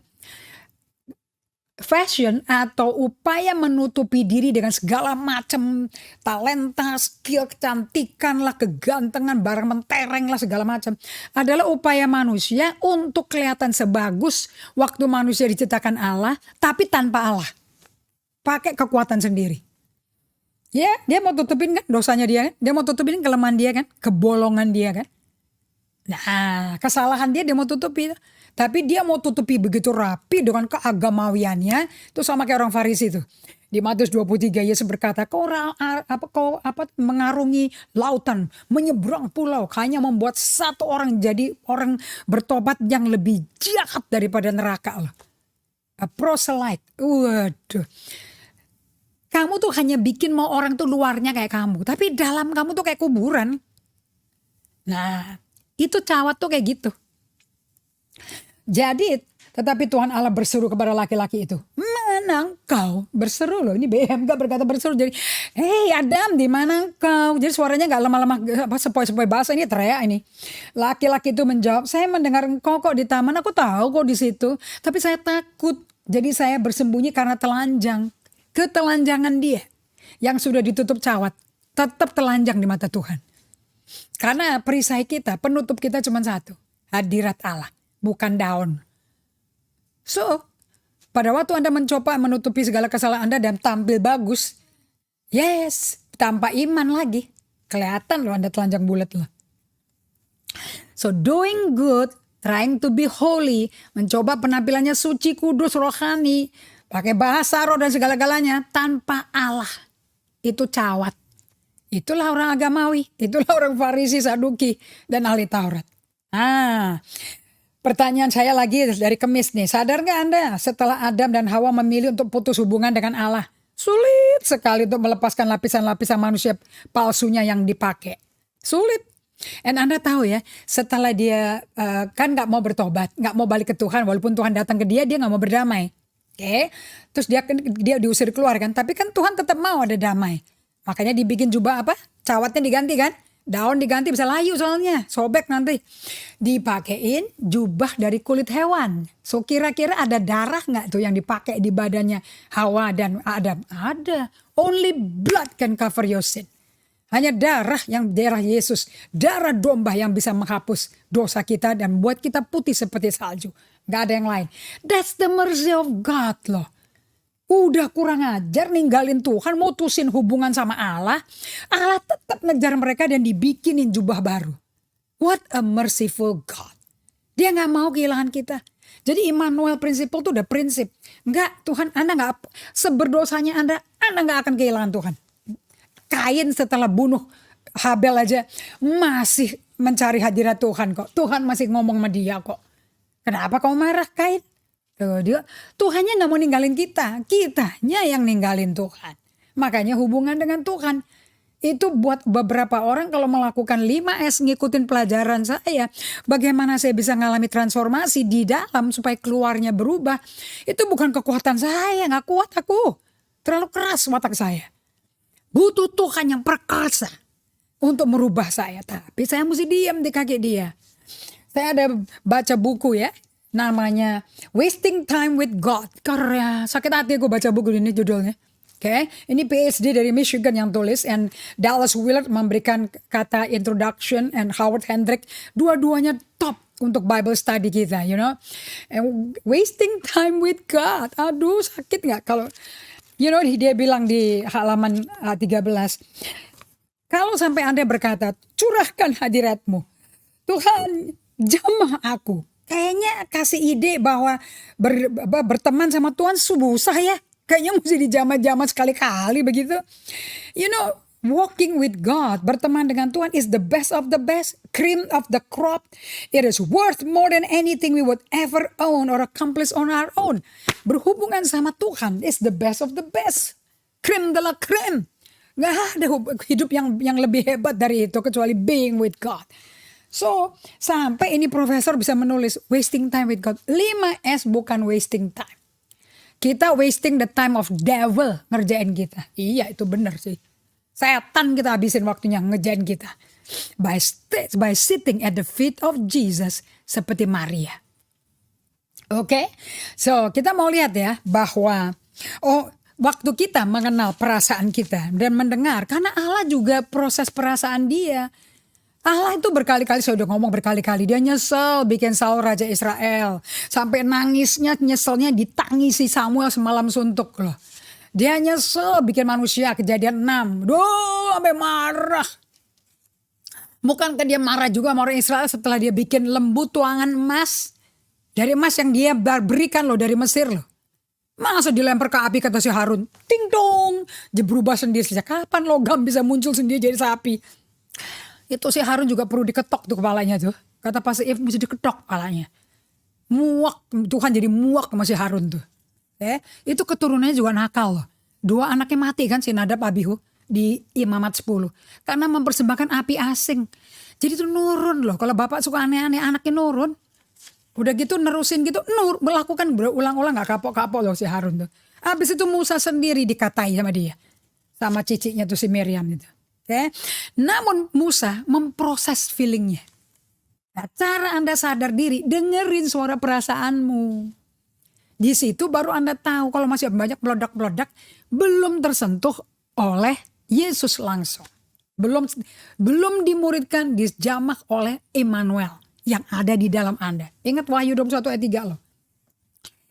Fashion atau upaya menutupi diri dengan segala macam talenta, skill, kecantikan lah, kegantengan, barang mentereng lah segala macam adalah upaya manusia untuk kelihatan sebagus waktu manusia diciptakan Allah, tapi tanpa Allah. Pakai kekuatan sendiri. Ya, dia mau tutupin kan dosanya dia kan, dia mau tutupin kelemahan dia kan, kebolongan dia kan. Nah, kesalahan dia mau tutupi. Tapi dia mau tutupi begitu rapi dengan keagamawiannya. Itu sama kayak orang Farisi itu. Di Matius 23 Yesus berkata, kau mengarungi lautan, menyeberang pulau, hanya membuat satu orang jadi orang bertobat yang lebih jahat daripada neraka. A proselyte. Waduh. Kamu tuh hanya bikin mau orang tuh luarnya kayak kamu. Tapi dalam kamu tuh kayak kuburan. Nah, itu cawat tuh kayak gitu. Jadi, tetapi Tuhan Allah berseru kepada laki-laki itu. Mana engkau? Berseru loh. Ini BMK berkata berseru. Jadi, hey Adam, di mana engkau? Jadi suaranya gak lemah-lemah, sepoi-sepoi bahasa ini teriak ini. Laki-laki itu menjawab, saya mendengar engkau kok di taman. Aku tahu kok di situ. Tapi saya takut. Jadi saya bersembunyi karena telanjang. Ketelanjangan dia yang sudah ditutup cawat. Tetap telanjang di mata Tuhan. Karena perisai kita, penutup kita cuma satu. Hadirat Allah. Bukan daun. So, pada waktu Anda mencoba menutupi segala kesalahan Anda dan tampil bagus. Yes, tanpa iman lagi. Kelihatan loh Anda telanjang bulat loh. So, doing good, trying to be holy, mencoba penampilannya suci, kudus, rohani, pakai bahasa roh dan segala-galanya tanpa Allah. Itu cawat. Itulah orang agamawi, itulah orang Farisi, Saduki, dan ahli Taurat. Pertanyaan saya lagi dari Kemis nih. Sadar gak Anda setelah Adam dan Hawa memilih untuk putus hubungan dengan Allah? Sulit sekali untuk melepaskan lapisan-lapisan manusia palsunya yang dipakai. Sulit. Dan Anda tahu ya, setelah dia kan gak mau bertobat, gak mau balik ke Tuhan. Walaupun Tuhan datang ke dia gak mau berdamai. Oke. Terus dia diusir keluar kan. Tapi kan Tuhan tetap mau ada damai. Makanya dibikin jubah apa? Cawatnya diganti kan? Daun diganti bisa layu soalnya, sobek nanti. Dipakein jubah dari kulit hewan. So kira-kira ada darah gak tuh yang dipakai di badannya Hawa dan Adam? Ada. Only blood can cover your sin. Hanya darah Yesus. Darah domba yang bisa menghapus dosa kita dan buat kita putih seperti salju. Gak ada yang lain. That's the mercy of God loh. Udah kurang ajar ninggalin Tuhan, mutusin hubungan sama Allah. Allah tetap ngejar mereka dan dibikinin jubah baru. What a merciful God. Dia gak mau kehilangan kita. Jadi Immanuel Principle tuh udah prinsip. Enggak, Tuhan Anda gak, seberdosanya Anda gak akan kehilangan Tuhan. Kain setelah bunuh Habel aja masih mencari hadirat Tuhan kok. Tuhan masih ngomong sama dia kok. Kenapa kau marah Kain? Dia, Tuhannya gak mau ninggalin kita. Kitanya yang ninggalin Tuhan. Makanya hubungan dengan Tuhan. Itu buat beberapa orang kalau melakukan 5S ngikutin pelajaran saya. Bagaimana saya bisa ngalami transformasi di dalam supaya keluarnya berubah. Itu bukan kekuatan saya. Gak kuat aku. Terlalu keras watak saya. Butuh Tuhan yang perkasa untuk merubah saya. Tapi saya mesti diam di kaki dia. Saya ada baca buku ya. Namanya Wasting Time with God. Karena sakit hati gue baca buku ini judulnya. Oke, ini PhD dari Michigan yang tulis. And Dallas Willard memberikan kata introduction. And Howard Hendrick. Dua-duanya top untuk Bible study kita. You know. And wasting time with God. Aduh sakit gak kalau. You know dia bilang di halaman 13. Kalau sampai Anda berkata. Curahkan hadiratmu. Tuhan jamah aku. Kayaknya kasih ide bahwa berteman sama Tuhan susah ya. Kayaknya mesti dijamah-jamah sekali-kali begitu. You know, walking with God, berteman dengan Tuhan is the best of the best, cream of the crop. It is worth more than anything we would ever own or accomplish on our own. Berhubungan sama Tuhan is the best of the best. Cream de la cream. Gak ada hidup yang lebih hebat dari itu kecuali being with God. So, sampai ini profesor bisa menulis wasting time with God. 5S bukan wasting time. Kita wasting the time of devil ngerjain kita. Iya, itu benar sih. Setan kita habisin waktunya ngerjain kita. By sitting at the feet of Jesus seperti Maria. Oke? So, kita mau lihat ya bahwa waktu kita mengenal perasaan kita dan mendengar. Karena Allah juga proses perasaan dia. Allah itu berkali-kali, saya udah ngomong berkali-kali. Dia nyesel bikin Saul Raja Israel. Sampai nyeselnya ditangisi Samuel semalam suntuk loh. Dia nyesel bikin manusia, Kejadian 6. Duh, sampai marah. Bukankah dia marah juga sama orang Israel setelah dia bikin lembu tuangan emas. Dari emas yang dia berikan loh dari Mesir loh. Masa dilempar ke api kata si Harun. Ting dong. Dia berubah sendiri. Sejak kapan logam bisa muncul sendiri jadi sapi. Itu si Harun juga perlu diketok tuh kepalanya tuh. Kata Pastor If mesti diketok kepalanya. Muak. Tuhan jadi muak sama si Harun tuh. Itu keturunannya juga nakal loh. 2 anaknya mati kan si Nadab Abihu di Imamat 10. Karena mempersembahkan api asing. Jadi itu nurun loh. Kalau bapak suka aneh-aneh anaknya nurun. Udah gitu nerusin gitu. Melakukan berulang-ulang gak kapok-kapok loh si Harun tuh. Habis itu Musa sendiri dikatai sama dia. Sama ciciknya tuh si Miriam itu. Namun Musa memproses feelingnya. Nah, cara Anda sadar diri, dengerin suara perasaanmu. Di situ baru Anda tahu kalau masih banyak meledak-meledak, belum tersentuh oleh Yesus langsung. Belum dimuridkan, dijamah oleh Immanuel yang ada di dalam Anda. Ingat Wahyu 21 ayat 3 loh.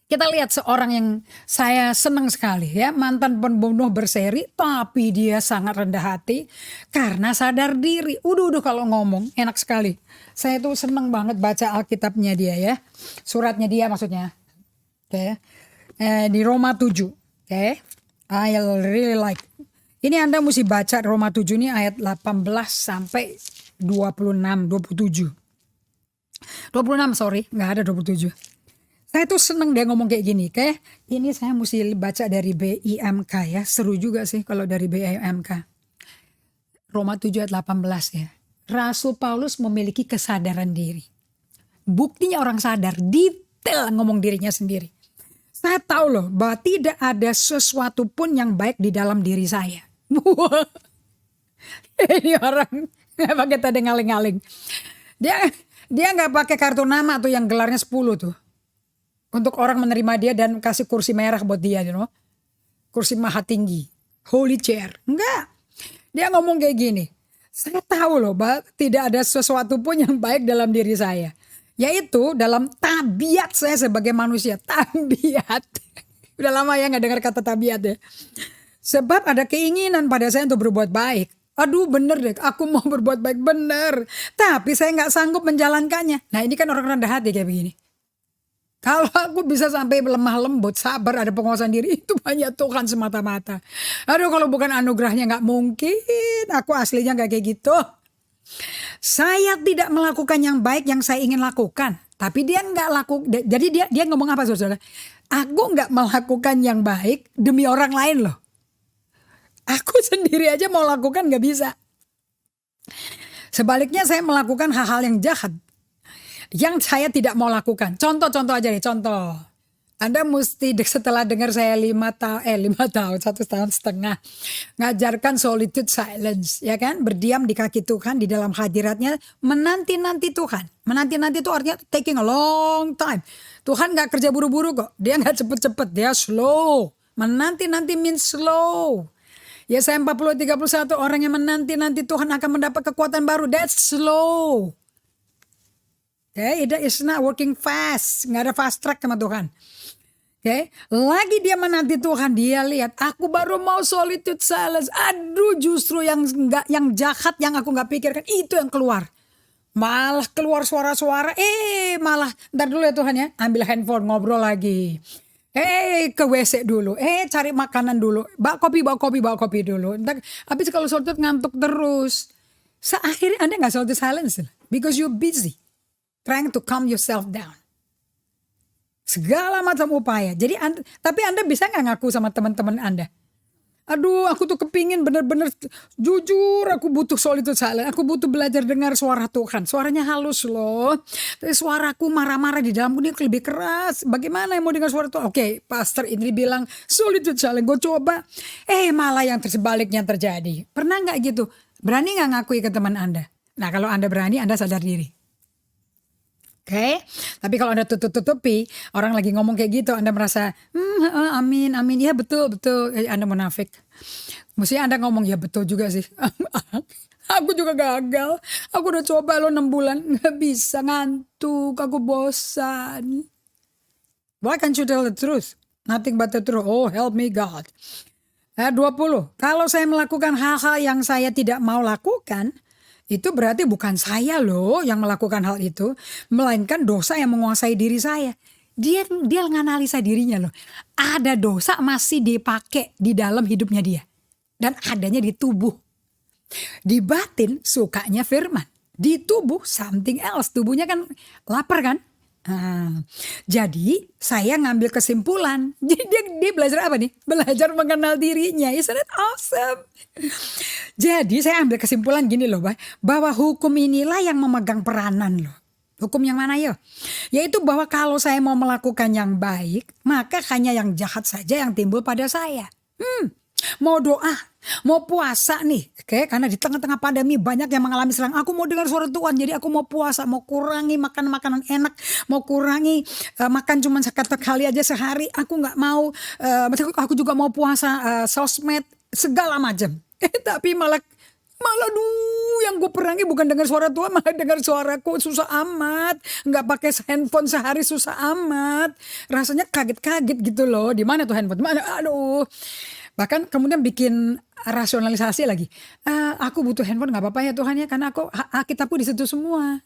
Kita lihat seorang yang saya senang sekali ya. Mantan pembunuh berseri. Tapi dia sangat rendah hati. Karena sadar diri. Udah kalau ngomong enak sekali. Saya tuh senang banget baca Alkitabnya dia ya. Suratnya dia maksudnya. Oke. Di Roma 7. Oke. I really like. Ini Anda mesti baca Roma 7 ini ayat 18 sampai 26. 27. 26 sorry. Gak ada 27. Saya tuh seneng dia ngomong kayak gini. Kayak ini saya mesti baca dari BIMK ya. Seru juga sih kalau dari BIMK. Roma 7 ayat 18 ya. Rasul Paulus memiliki kesadaran diri. Buktinya orang sadar. Detail ngomong dirinya sendiri. Saya tahu loh bahwa tidak ada sesuatu pun yang baik di dalam diri saya. Ini orang gak pakai tanda ngaling-ngaling. Dia gak pakai kartu nama tuh yang gelarnya 10 tuh. Untuk orang menerima dia dan kasih kursi merah buat dia, you know? Kursi maha tinggi, holy chair. Enggak, dia ngomong kayak gini. Saya tahu loh bahwa tidak ada sesuatu pun yang baik dalam diri saya. Yaitu dalam tabiat saya sebagai manusia. Tabiat. Udah lama ya nggak dengar kata tabiat ya. Sebab ada keinginan pada saya untuk berbuat baik. Aduh bener deh, aku mau berbuat baik bener. Tapi saya nggak sanggup menjalankannya. Nah ini kan orang rendah hati kayak begini. Kalau aku bisa sampai lemah lembut, sabar, ada penguasaan diri, itu hanya Tuhan semata-mata. Aduh kalau bukan anugerahnya nggak mungkin. Aku aslinya nggak kayak gitu. Saya tidak melakukan yang baik yang saya ingin lakukan. Tapi dia nggak laku. Jadi dia ngomong apa saudara? Aku nggak melakukan yang baik demi orang lain loh. Aku sendiri aja mau lakukan gak bisa. Sebaliknya saya melakukan hal-hal yang jahat. Yang saya tidak mau lakukan. Contoh aja nih, contoh. Anda mesti setelah dengar saya 5 tahun, 1,5 tahun. Ngajarkan solitude silence. Ya kan, berdiam di kaki Tuhan, di dalam hadiratnya. Menanti-nanti Tuhan. Menanti-nanti itu artinya taking a long time. Tuhan gak kerja buru-buru kok. Dia gak cepet-cepet, dia slow. Menanti-nanti means slow. Yesaya 40:31 orang yang menanti-nanti Tuhan akan mendapat kekuatan baru. That's slow. Okay, it's not working fast. Nggak ada fast track sama Tuhan. Okay, lagi dia menanti Tuhan, dia lihat aku baru mau solitude silence. Aduh, justru yang jahat yang aku nggak pikirkan itu yang keluar. Malah keluar suara-suara. Malah ntar dulu ya Tuhan ya, ambil handphone ngobrol lagi. Ke WC dulu, cari makanan dulu, bawa kopi dulu. Entar, habis kalau solitude ngantuk terus. Akhirnya Anda gak solitude silence. Because you're busy. Trying to calm yourself down. Segala macam upaya. Jadi tapi Anda bisa gak ngaku sama teman-teman Anda? Aduh aku tuh kepingin bener-bener jujur aku butuh solitude silence. Aku butuh belajar dengar suara Tuhan. Suaranya halus loh. Tapi suaraku marah-marah di dalamku ini lebih keras. Bagaimana yang mau dengar suara Tuhan? Oke, Pastor Indri bilang solitude silence. Gue coba. Malah yang tersebaliknya terjadi. Pernah gak gitu? Berani gak ngakui ke teman Anda? Nah kalau Anda berani Anda sadar diri. Oke, tapi kalau Anda tutup-tutupi, orang lagi ngomong kayak gitu, Anda merasa, amin, ya betul, Anda munafik. Mestinya Anda ngomong, ya betul juga sih. Aku juga gagal, aku udah coba 6 bulan, gak bisa, ngantuk, aku bosan. Why can't you tell the truth? Nothing but the truth. Oh, help me God. 20, kalau saya melakukan hal-hal yang saya tidak mau lakukan, itu berarti bukan saya loh yang melakukan hal itu. Melainkan dosa yang menguasai diri saya. Dia menganalisa dirinya loh. Ada dosa masih dipakai di dalam hidupnya dia. Dan adanya di tubuh. Di batin sukanya firman. Di tubuh something else. Tubuhnya kan lapar kan. Jadi saya ngambil kesimpulan. Jadi dia belajar apa nih? Belajar mengenal dirinya. Isn't it awesome? Jadi saya ambil kesimpulan gini loh, bahwa hukum inilah yang memegang peranan loh. Hukum yang mana ya? Yaitu bahwa kalau saya mau melakukan yang baik, maka hanya yang jahat saja yang timbul pada saya. Mau doa, mau puasa nih, oke? Karena di tengah-tengah pandemi banyak yang mengalami serang. Aku mau dengar suara Tuhan, jadi aku mau puasa, mau kurangi makan makanan enak, mau kurangi makan cuma sekali aja sehari. Aku nggak mau, aku juga mau puasa sosmed segala macam. Tapi malah yang gue perangi bukan dengar suara Tuhan, malah dengar suaraku susah amat. Nggak pakai handphone sehari susah amat. Rasanya kaget-kaget gitu loh. Di mana tuh handphone? Mana? Aduh. Bahkan kemudian bikin rasionalisasi lagi. Aku butuh handphone gak apa-apa ya Tuhan ya. Karena kitabku di situ semua.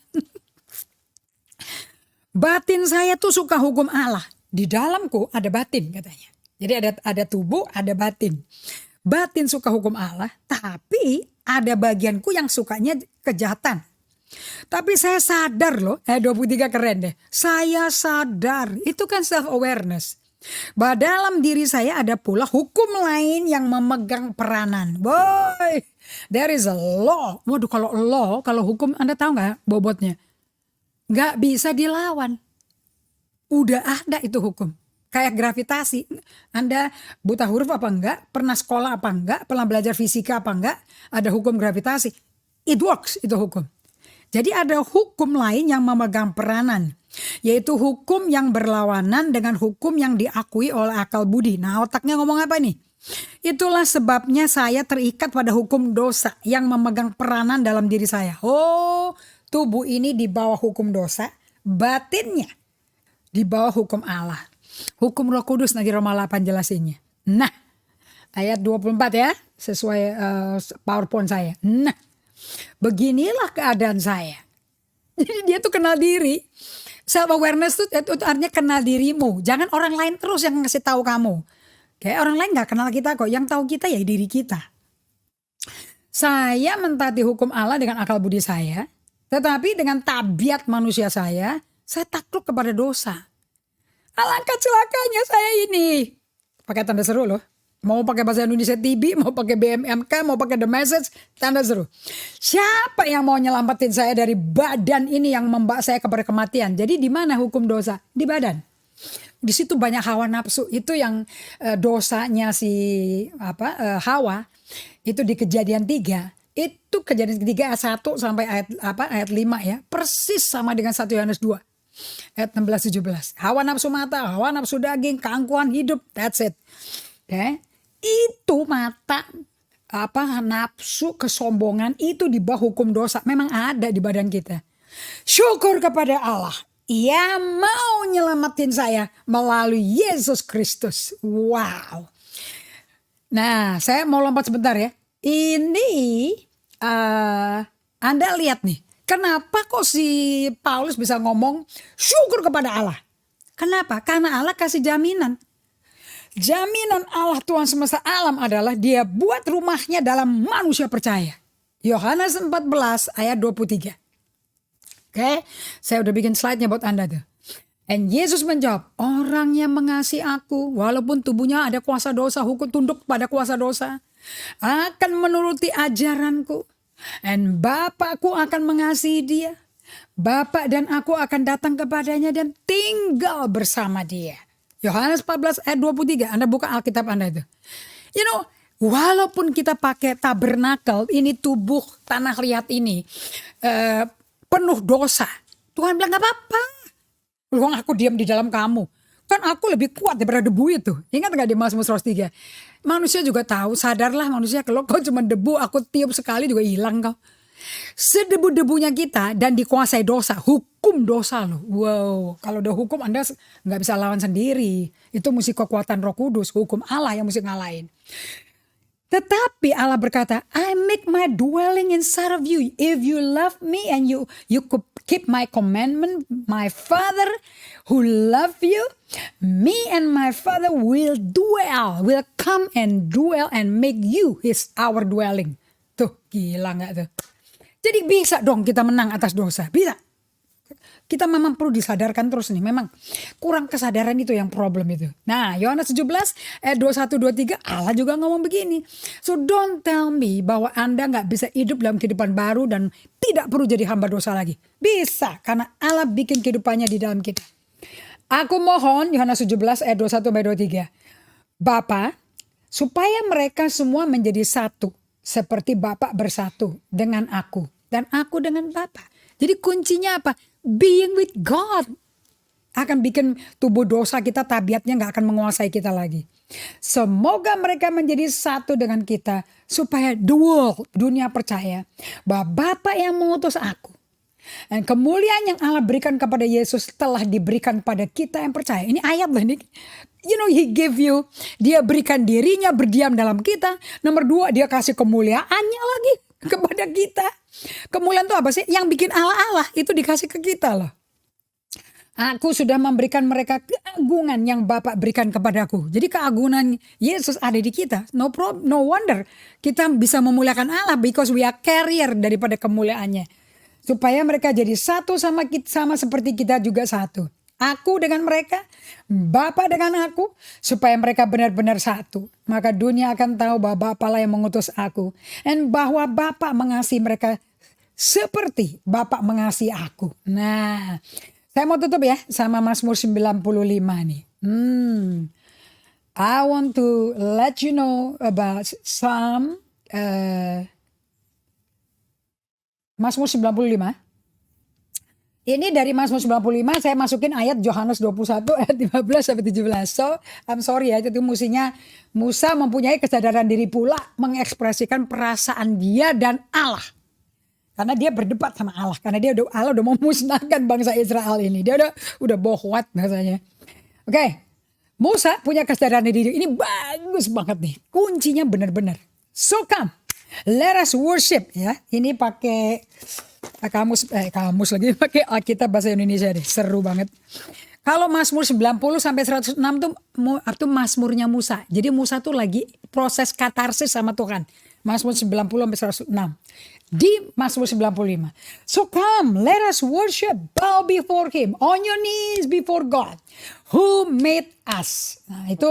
Batin saya tuh suka hukum Allah. Di dalamku ada batin katanya. Jadi ada tubuh, ada batin. Batin suka hukum Allah. Tapi ada bagianku yang sukanya kejahatan. Tapi saya sadar loh. 23 keren deh. Saya sadar. Itu kan self awareness. Bahwa dalam diri saya ada pula hukum lain yang memegang peranan. Boy, there is a law. Waduh kalau hukum Anda tahu gak bobotnya? Gak bisa dilawan. Udah ada itu hukum. Kayak gravitasi. Anda buta huruf apa enggak? Pernah sekolah apa enggak? Pernah belajar fisika apa enggak? Ada hukum gravitasi. It works itu hukum. Jadi ada hukum lain yang memegang peranan. Yaitu hukum yang berlawanan dengan hukum yang diakui oleh akal budi. Nah otaknya ngomong apa nih? Itulah sebabnya saya terikat pada hukum dosa yang memegang peranan dalam diri saya. Oh, tubuh ini di bawah hukum dosa, batinnya di bawah hukum Allah. Hukum Roh Kudus nanti Roma 8 jelasinnya. Nah, ayat 24 ya, sesuai PowerPoint saya. Nah, beginilah keadaan saya. Jadi dia tuh kenal diri. Self awareness itu artinya kenal dirimu. Jangan orang lain terus yang ngasih tahu kamu. Kayak orang lain nggak kenal kita kok. Yang tahu kita ya diri kita. Saya mentaati hukum Allah dengan akal budi saya. Tetapi dengan tabiat manusia saya takluk kepada dosa. Alangkah celakanya saya ini. Pakai tanda seru loh. Mau pakai bahasa Indonesia TV, mau pakai BMMK, mau pakai The Message, tanda seru. Siapa yang mau nyelamatin saya dari badan ini yang membawa saya kepada kematian? Jadi di mana hukum dosa? Di badan. Di situ banyak hawa nafsu. Itu yang dosanya si Hawa. Itu di Kejadian 3. Itu Kejadian 3 ayat 1 sampai ayat 5 ya. Persis sama dengan 1 Yohanes 2. Ayat 16-17. Hawa nafsu mata, hawa nafsu daging, keangkuhan hidup. That's it. Okay. Itu mata, nafsu, kesombongan itu di bawah hukum dosa. Memang ada di badan kita. Syukur kepada Allah. Ia mau nyelamatin saya melalui Yesus Kristus. Wow. Nah, saya mau lompat sebentar ya. Ini Anda lihat nih. Kenapa kok si Paulus bisa ngomong syukur kepada Allah? Kenapa? Karena Allah kasih jaminan. Jaminan Allah Tuhan semesta alam adalah dia buat rumahnya dalam manusia percaya. Yohanes 14 ayat 23. Oke, saya udah bikin slide-nya buat Anda tuh. And Yesus menjawab, orang yang mengasihi aku walaupun tubuhnya ada kuasa dosa, hukum tunduk pada kuasa dosa, akan menuruti ajaranku. And Bapakku akan mengasihi dia. Bapak dan aku akan datang kepadanya dan tinggal bersama dia. Yohanes 14 ayat 23. Anda buka Alkitab Anda itu. You know, walaupun kita pakai tabernakel, ini tubuh tanah liat ini penuh dosa. Tuhan bilang gak apa-apa. Lu aku diam di dalam kamu. Kan aku lebih kuat daripada debu itu. Ingat gak di Mazmur 103? Manusia juga tahu, sadarlah manusia kalau kau cuma debu, aku tiup sekali juga hilang kau. Sedebu-debunya kita dan dikuasai dosa, hukum dosa loh. Wow, kalau udah hukum Anda nggak bisa lawan sendiri. Itu mesti kekuatan Roh Kudus, hukum Allah yang mesti ngalahin. Tetapi Allah berkata, I make my dwelling inside of you. If you love me and you could keep my commandment, my Father who love you, me and my Father will come and dwell and make you our dwelling. Tuh, gila gak tuh? Jadi bisa dong kita menang atas dosa. Bisa. Kita memang perlu disadarkan terus nih. Memang kurang kesadaran itu yang problem itu. Nah, Yohanes 17 ayat 21-23 Allah juga ngomong begini. So don't tell me bahwa Anda gak bisa hidup dalam kehidupan baru dan tidak perlu jadi hamba dosa lagi. Bisa, karena Allah bikin kehidupannya di dalam kita. Aku mohon, Yohanes 17 ayat 21-23. Bapa, supaya mereka semua menjadi satu. Seperti Bapa bersatu dengan aku. Dan aku dengan Bapa. Jadi kuncinya apa? Being with God. Akan bikin tubuh dosa kita, tabiatnya gak akan menguasai kita lagi. Semoga mereka menjadi satu dengan kita. Supaya the world, dunia percaya. Bahwa Bapa yang mengutus aku. Dan kemuliaan yang Allah berikan kepada Yesus telah diberikan pada kita yang percaya. Ini ayat lah ini. You know, he gave you. Dia berikan dirinya berdiam dalam kita. Nomor 2, dia kasih kemuliaannya lagi kepada kita. Kemuliaan itu apa sih? Yang bikin Allah itu dikasih ke kita loh. Aku sudah memberikan mereka keagungan yang Bapa berikan kepadaku. Jadi keagungan Yesus ada di kita. No wonder kita bisa memuliakan Allah because we are carrier daripada kemuliaannya. Supaya mereka jadi satu sama seperti kita juga satu. Aku dengan mereka, Bapa dengan aku, supaya mereka benar-benar satu. Maka dunia akan tahu bahwa Bapa lah yang mengutus aku. Dan bahwa Bapa mengasihi mereka seperti Bapa mengasihi aku. Nah, saya mau tutup ya sama Mazmur 95 nih. I want to let you know about some Mazmur 95. Ini dari Mazmur 95 saya masukin ayat Yohanes 21 ayat 15 sampai 17. So, I'm sorry ya, itu mestinya Musa mempunyai kesadaran diri pula mengekspresikan perasaan dia dan Allah. Karena dia berdebat sama Allah, karena Allah udah memusnahkan bangsa Israel ini. Dia udah bohwat bahasanya. Oke. Musa punya kesadaran diri. Ini bagus banget nih. Kuncinya benar-benar. So come, let us worship ya. Ini pakai kamus lagi, pakai Alkitab bahasa Indonesia deh. Seru banget. Kalau Mazmur 90 sampai 106 tuh Mazmurnya Musa. Jadi Musa tuh lagi proses katarsis sama Tuhan. Mazmur 90 sampai 106. Di Mazmur 95. So come, let us worship, bow before him, on your knees before God who made us. Nah, itu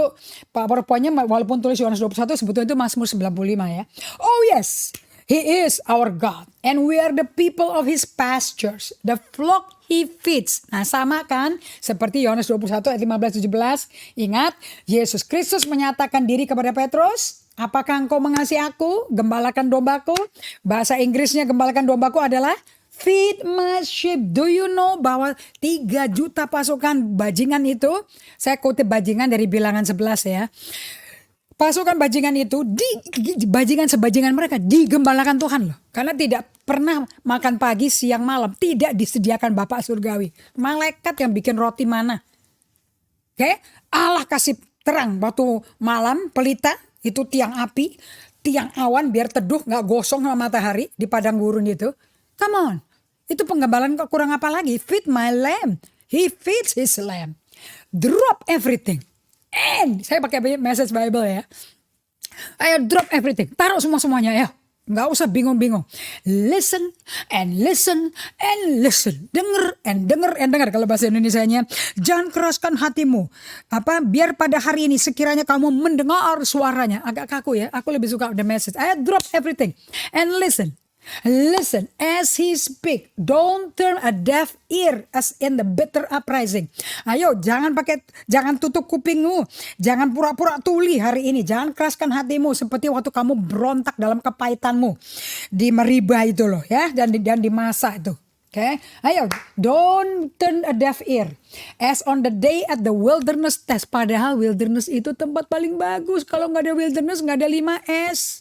PowerPoint-nya walaupun tulis Yohanes 21 sebetulnya itu Mazmur 95 ya. Oh yes, he is our God and we are the people of his pastures, the flock he feeds. Nah, sama kan seperti Yohanes 21 ayat 15-17. Ingat, Yesus Kristus menyatakan diri kepada Petrus, apakah engkau mengasihi aku? Gembalakan dombaku. Bahasa Inggrisnya gembalakan dombaku adalah feed my sheep. Do you know bahwa 3 juta pasukan bajingan itu, saya kutip bajingan dari Bilangan 11 ya. Pasukan bajingan itu, bajingan sebajingan mereka digembalakan Tuhan loh. Karena tidak pernah makan pagi, siang, malam. Tidak disediakan Bapak Surgawi. Malaikat yang bikin roti mana. Oke, Allah kasih terang waktu malam, pelita, itu tiang api, tiang awan biar teduh gak gosong sama matahari di padang gurun itu. Come on, itu penggembalaan kok kurang apa lagi? Feed my lamb, he feeds his lamb. Drop everything. And saya pakai Message Bible ya. Ayo drop everything, taruh semuanya ya. Nggak usah bingung-bingung. Listen and listen and listen. Dengar and dengar kalau bahasa Indonesianya. Jangan keraskan hatimu. Biar pada hari ini sekiranya kamu mendengar suaranya. Agak kaku ya. Aku lebih suka the Message. Ayo drop everything and listen. Listen as he speak. Don't turn a deaf ear as in the bitter uprising. Ayo jangan tutup kupingmu. Jangan pura-pura tuli hari ini. Jangan keraskan hatimu seperti waktu kamu berontak dalam kepahitanmu di Meribah itu loh ya, dan di masa itu. Okay? Ayo, don't turn a deaf ear. As on the day at the wilderness test. Padahal wilderness itu tempat paling bagus. Kalau nggak ada wilderness nggak ada 5S.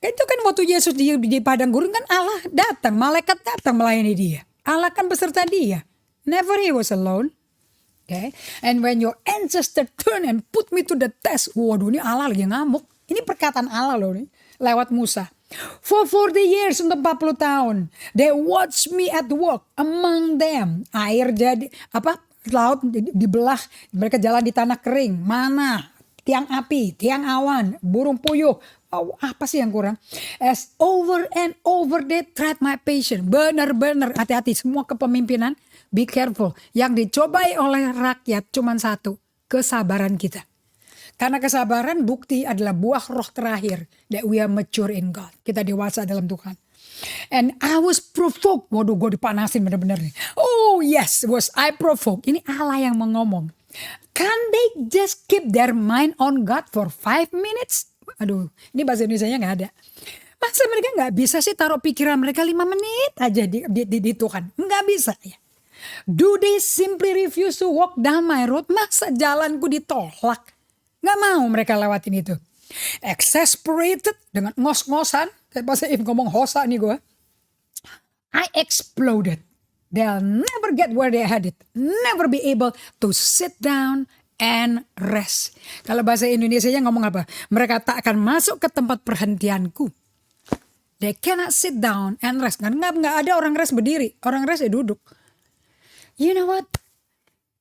Itu kan waktu Yesus di padang gurun kan Allah datang, malaikat datang melayani dia. Allah kan beserta dia. Never he was alone. Okay. And when your ancestor turn and put me to the test. Waduh, ini Allah lagi ngamuk. Ini perkataan Allah loh nih, lewat Musa. For 40 years, untuk 40 tahun. They watch me at work among them. Air jadi laut dibelah, mereka jalan di tanah kering. Mana? Tiang api, tiang awan, burung puyuh. Oh, apa sih yang kurang? As over and over they tried my patience. Benar-benar hati-hati semua kepemimpinan. Be careful. Yang dicobai oleh rakyat cuma satu. Kesabaran kita. Karena kesabaran bukti adalah buah roh terakhir. That we are mature in God. Kita dewasa dalam Tuhan. And I was provoked. Waduh, gue dipanasin benar-benar nih. Oh yes, was I provoked. Ini Allah yang ngomong. Can they just keep their mind on God for 5 minutes? Aduh, ini bahasa Indonesianya gak ada. Masa mereka gak bisa sih taruh pikiran mereka 5 menit aja di Tuhan? Gak bisa ya. Do they simply refuse to walk down my road? Masa jalanku ditolak? Gak mau mereka lewatin itu. Exasperated dengan ngos-ngosan. Kayak bahasa ngomong hosa nih gue. I exploded. They'll never get where they headed. Never be able to sit down and rest. Kalau bahasa Indonesianya ngomong apa? Mereka tak akan masuk ke tempat perhentianku. They cannot sit down and rest. Nggak ada orang rest berdiri. Orang rest ya duduk. You know what?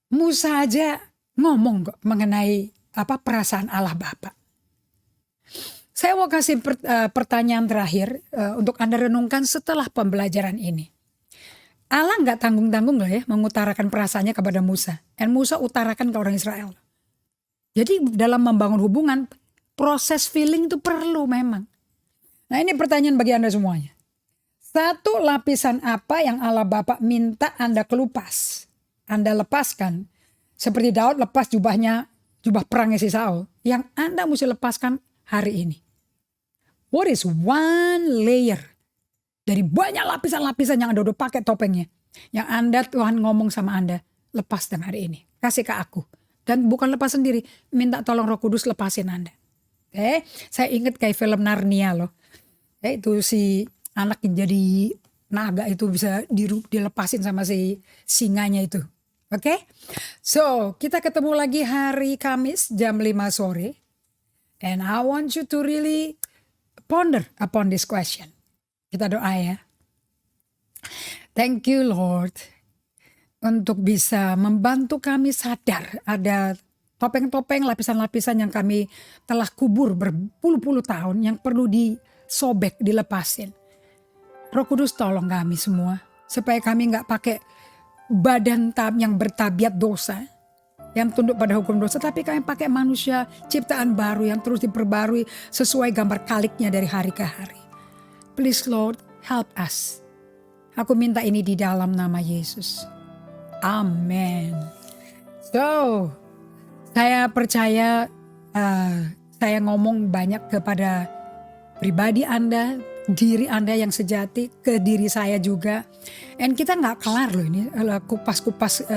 Musa aja ngomong kok mengenai perasaan Allah Bapa. Saya mau kasih pertanyaan terakhir untuk Anda renungkan setelah pembelajaran ini. Allah nggak tanggung-tanggung lah ya mengutarakan perasaannya kepada Musa. Dan Musa utarakan ke orang Israel. Jadi dalam membangun hubungan, proses feeling itu perlu memang. Nah ini pertanyaan bagi Anda semuanya. Satu lapisan apa yang Allah Bapa minta Anda kelupas? Anda lepaskan. Seperti Daud lepas jubah perangnya si Saul. Yang Anda mesti lepaskan hari ini. What is one layer? Dari banyak lapisan-lapisan yang Anda udah pakai topengnya. Yang Anda, Tuhan ngomong sama Anda. Lepaskan hari ini. Kasih ke aku. Dan bukan lepas sendiri. Minta tolong Roh Kudus lepasin Anda. Saya ingat kayak film Narnia loh. Itu si anak yang jadi naga itu bisa dilepasin sama si singanya itu. Oke? So, kita ketemu lagi hari Kamis jam 5 sore. And I want you to really ponder upon this question. Kita doa ya. Thank you Lord untuk bisa membantu kami sadar ada topeng-topeng, lapisan-lapisan yang kami telah kubur berpuluh-puluh tahun yang perlu disobek, dilepasin. Roh Kudus tolong kami semua supaya kami gak pakai badan yang bertabiat dosa, yang tunduk pada hukum dosa, tapi kami pakai manusia ciptaan baru yang terus diperbarui sesuai gambar kaliknya dari hari ke hari. Please Lord, help us. Aku minta ini di dalam nama Yesus. Amin. So, saya percaya saya ngomong banyak kepada pribadi Anda, diri Anda yang sejati, ke diri saya juga. And kita gak kelar loh ini kupas-kupas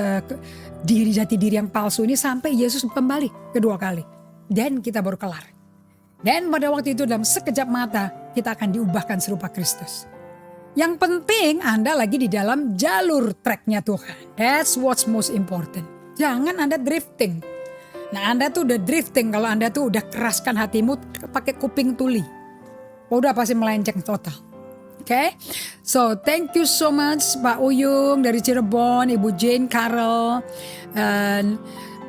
diri jati diri yang palsu ini sampai Yesus kembali kedua kali. Dan kita baru kelar. Dan pada waktu itu dalam sekejap mata kita akan diubahkan serupa Kristus. Yang penting Anda lagi di dalam jalur tracknya Tuhan. That's what's most important. Jangan Anda drifting. Nah Anda tuh udah drifting kalau Anda tuh udah keraskan hatimu pakai kuping tuli. Udah pasti melenceng total. Okay? So thank you so much Pak Uyung dari Cirebon, Ibu Jane, Carol.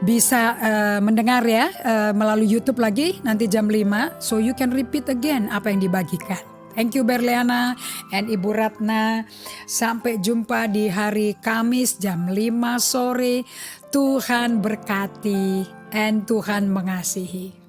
Bisa mendengar ya melalui YouTube lagi nanti jam 5. So you can repeat again apa yang dibagikan. Thank you Berliana and Ibu Ratna. Sampai jumpa di hari Kamis jam 5 sore. Tuhan berkati and Tuhan mengasihi.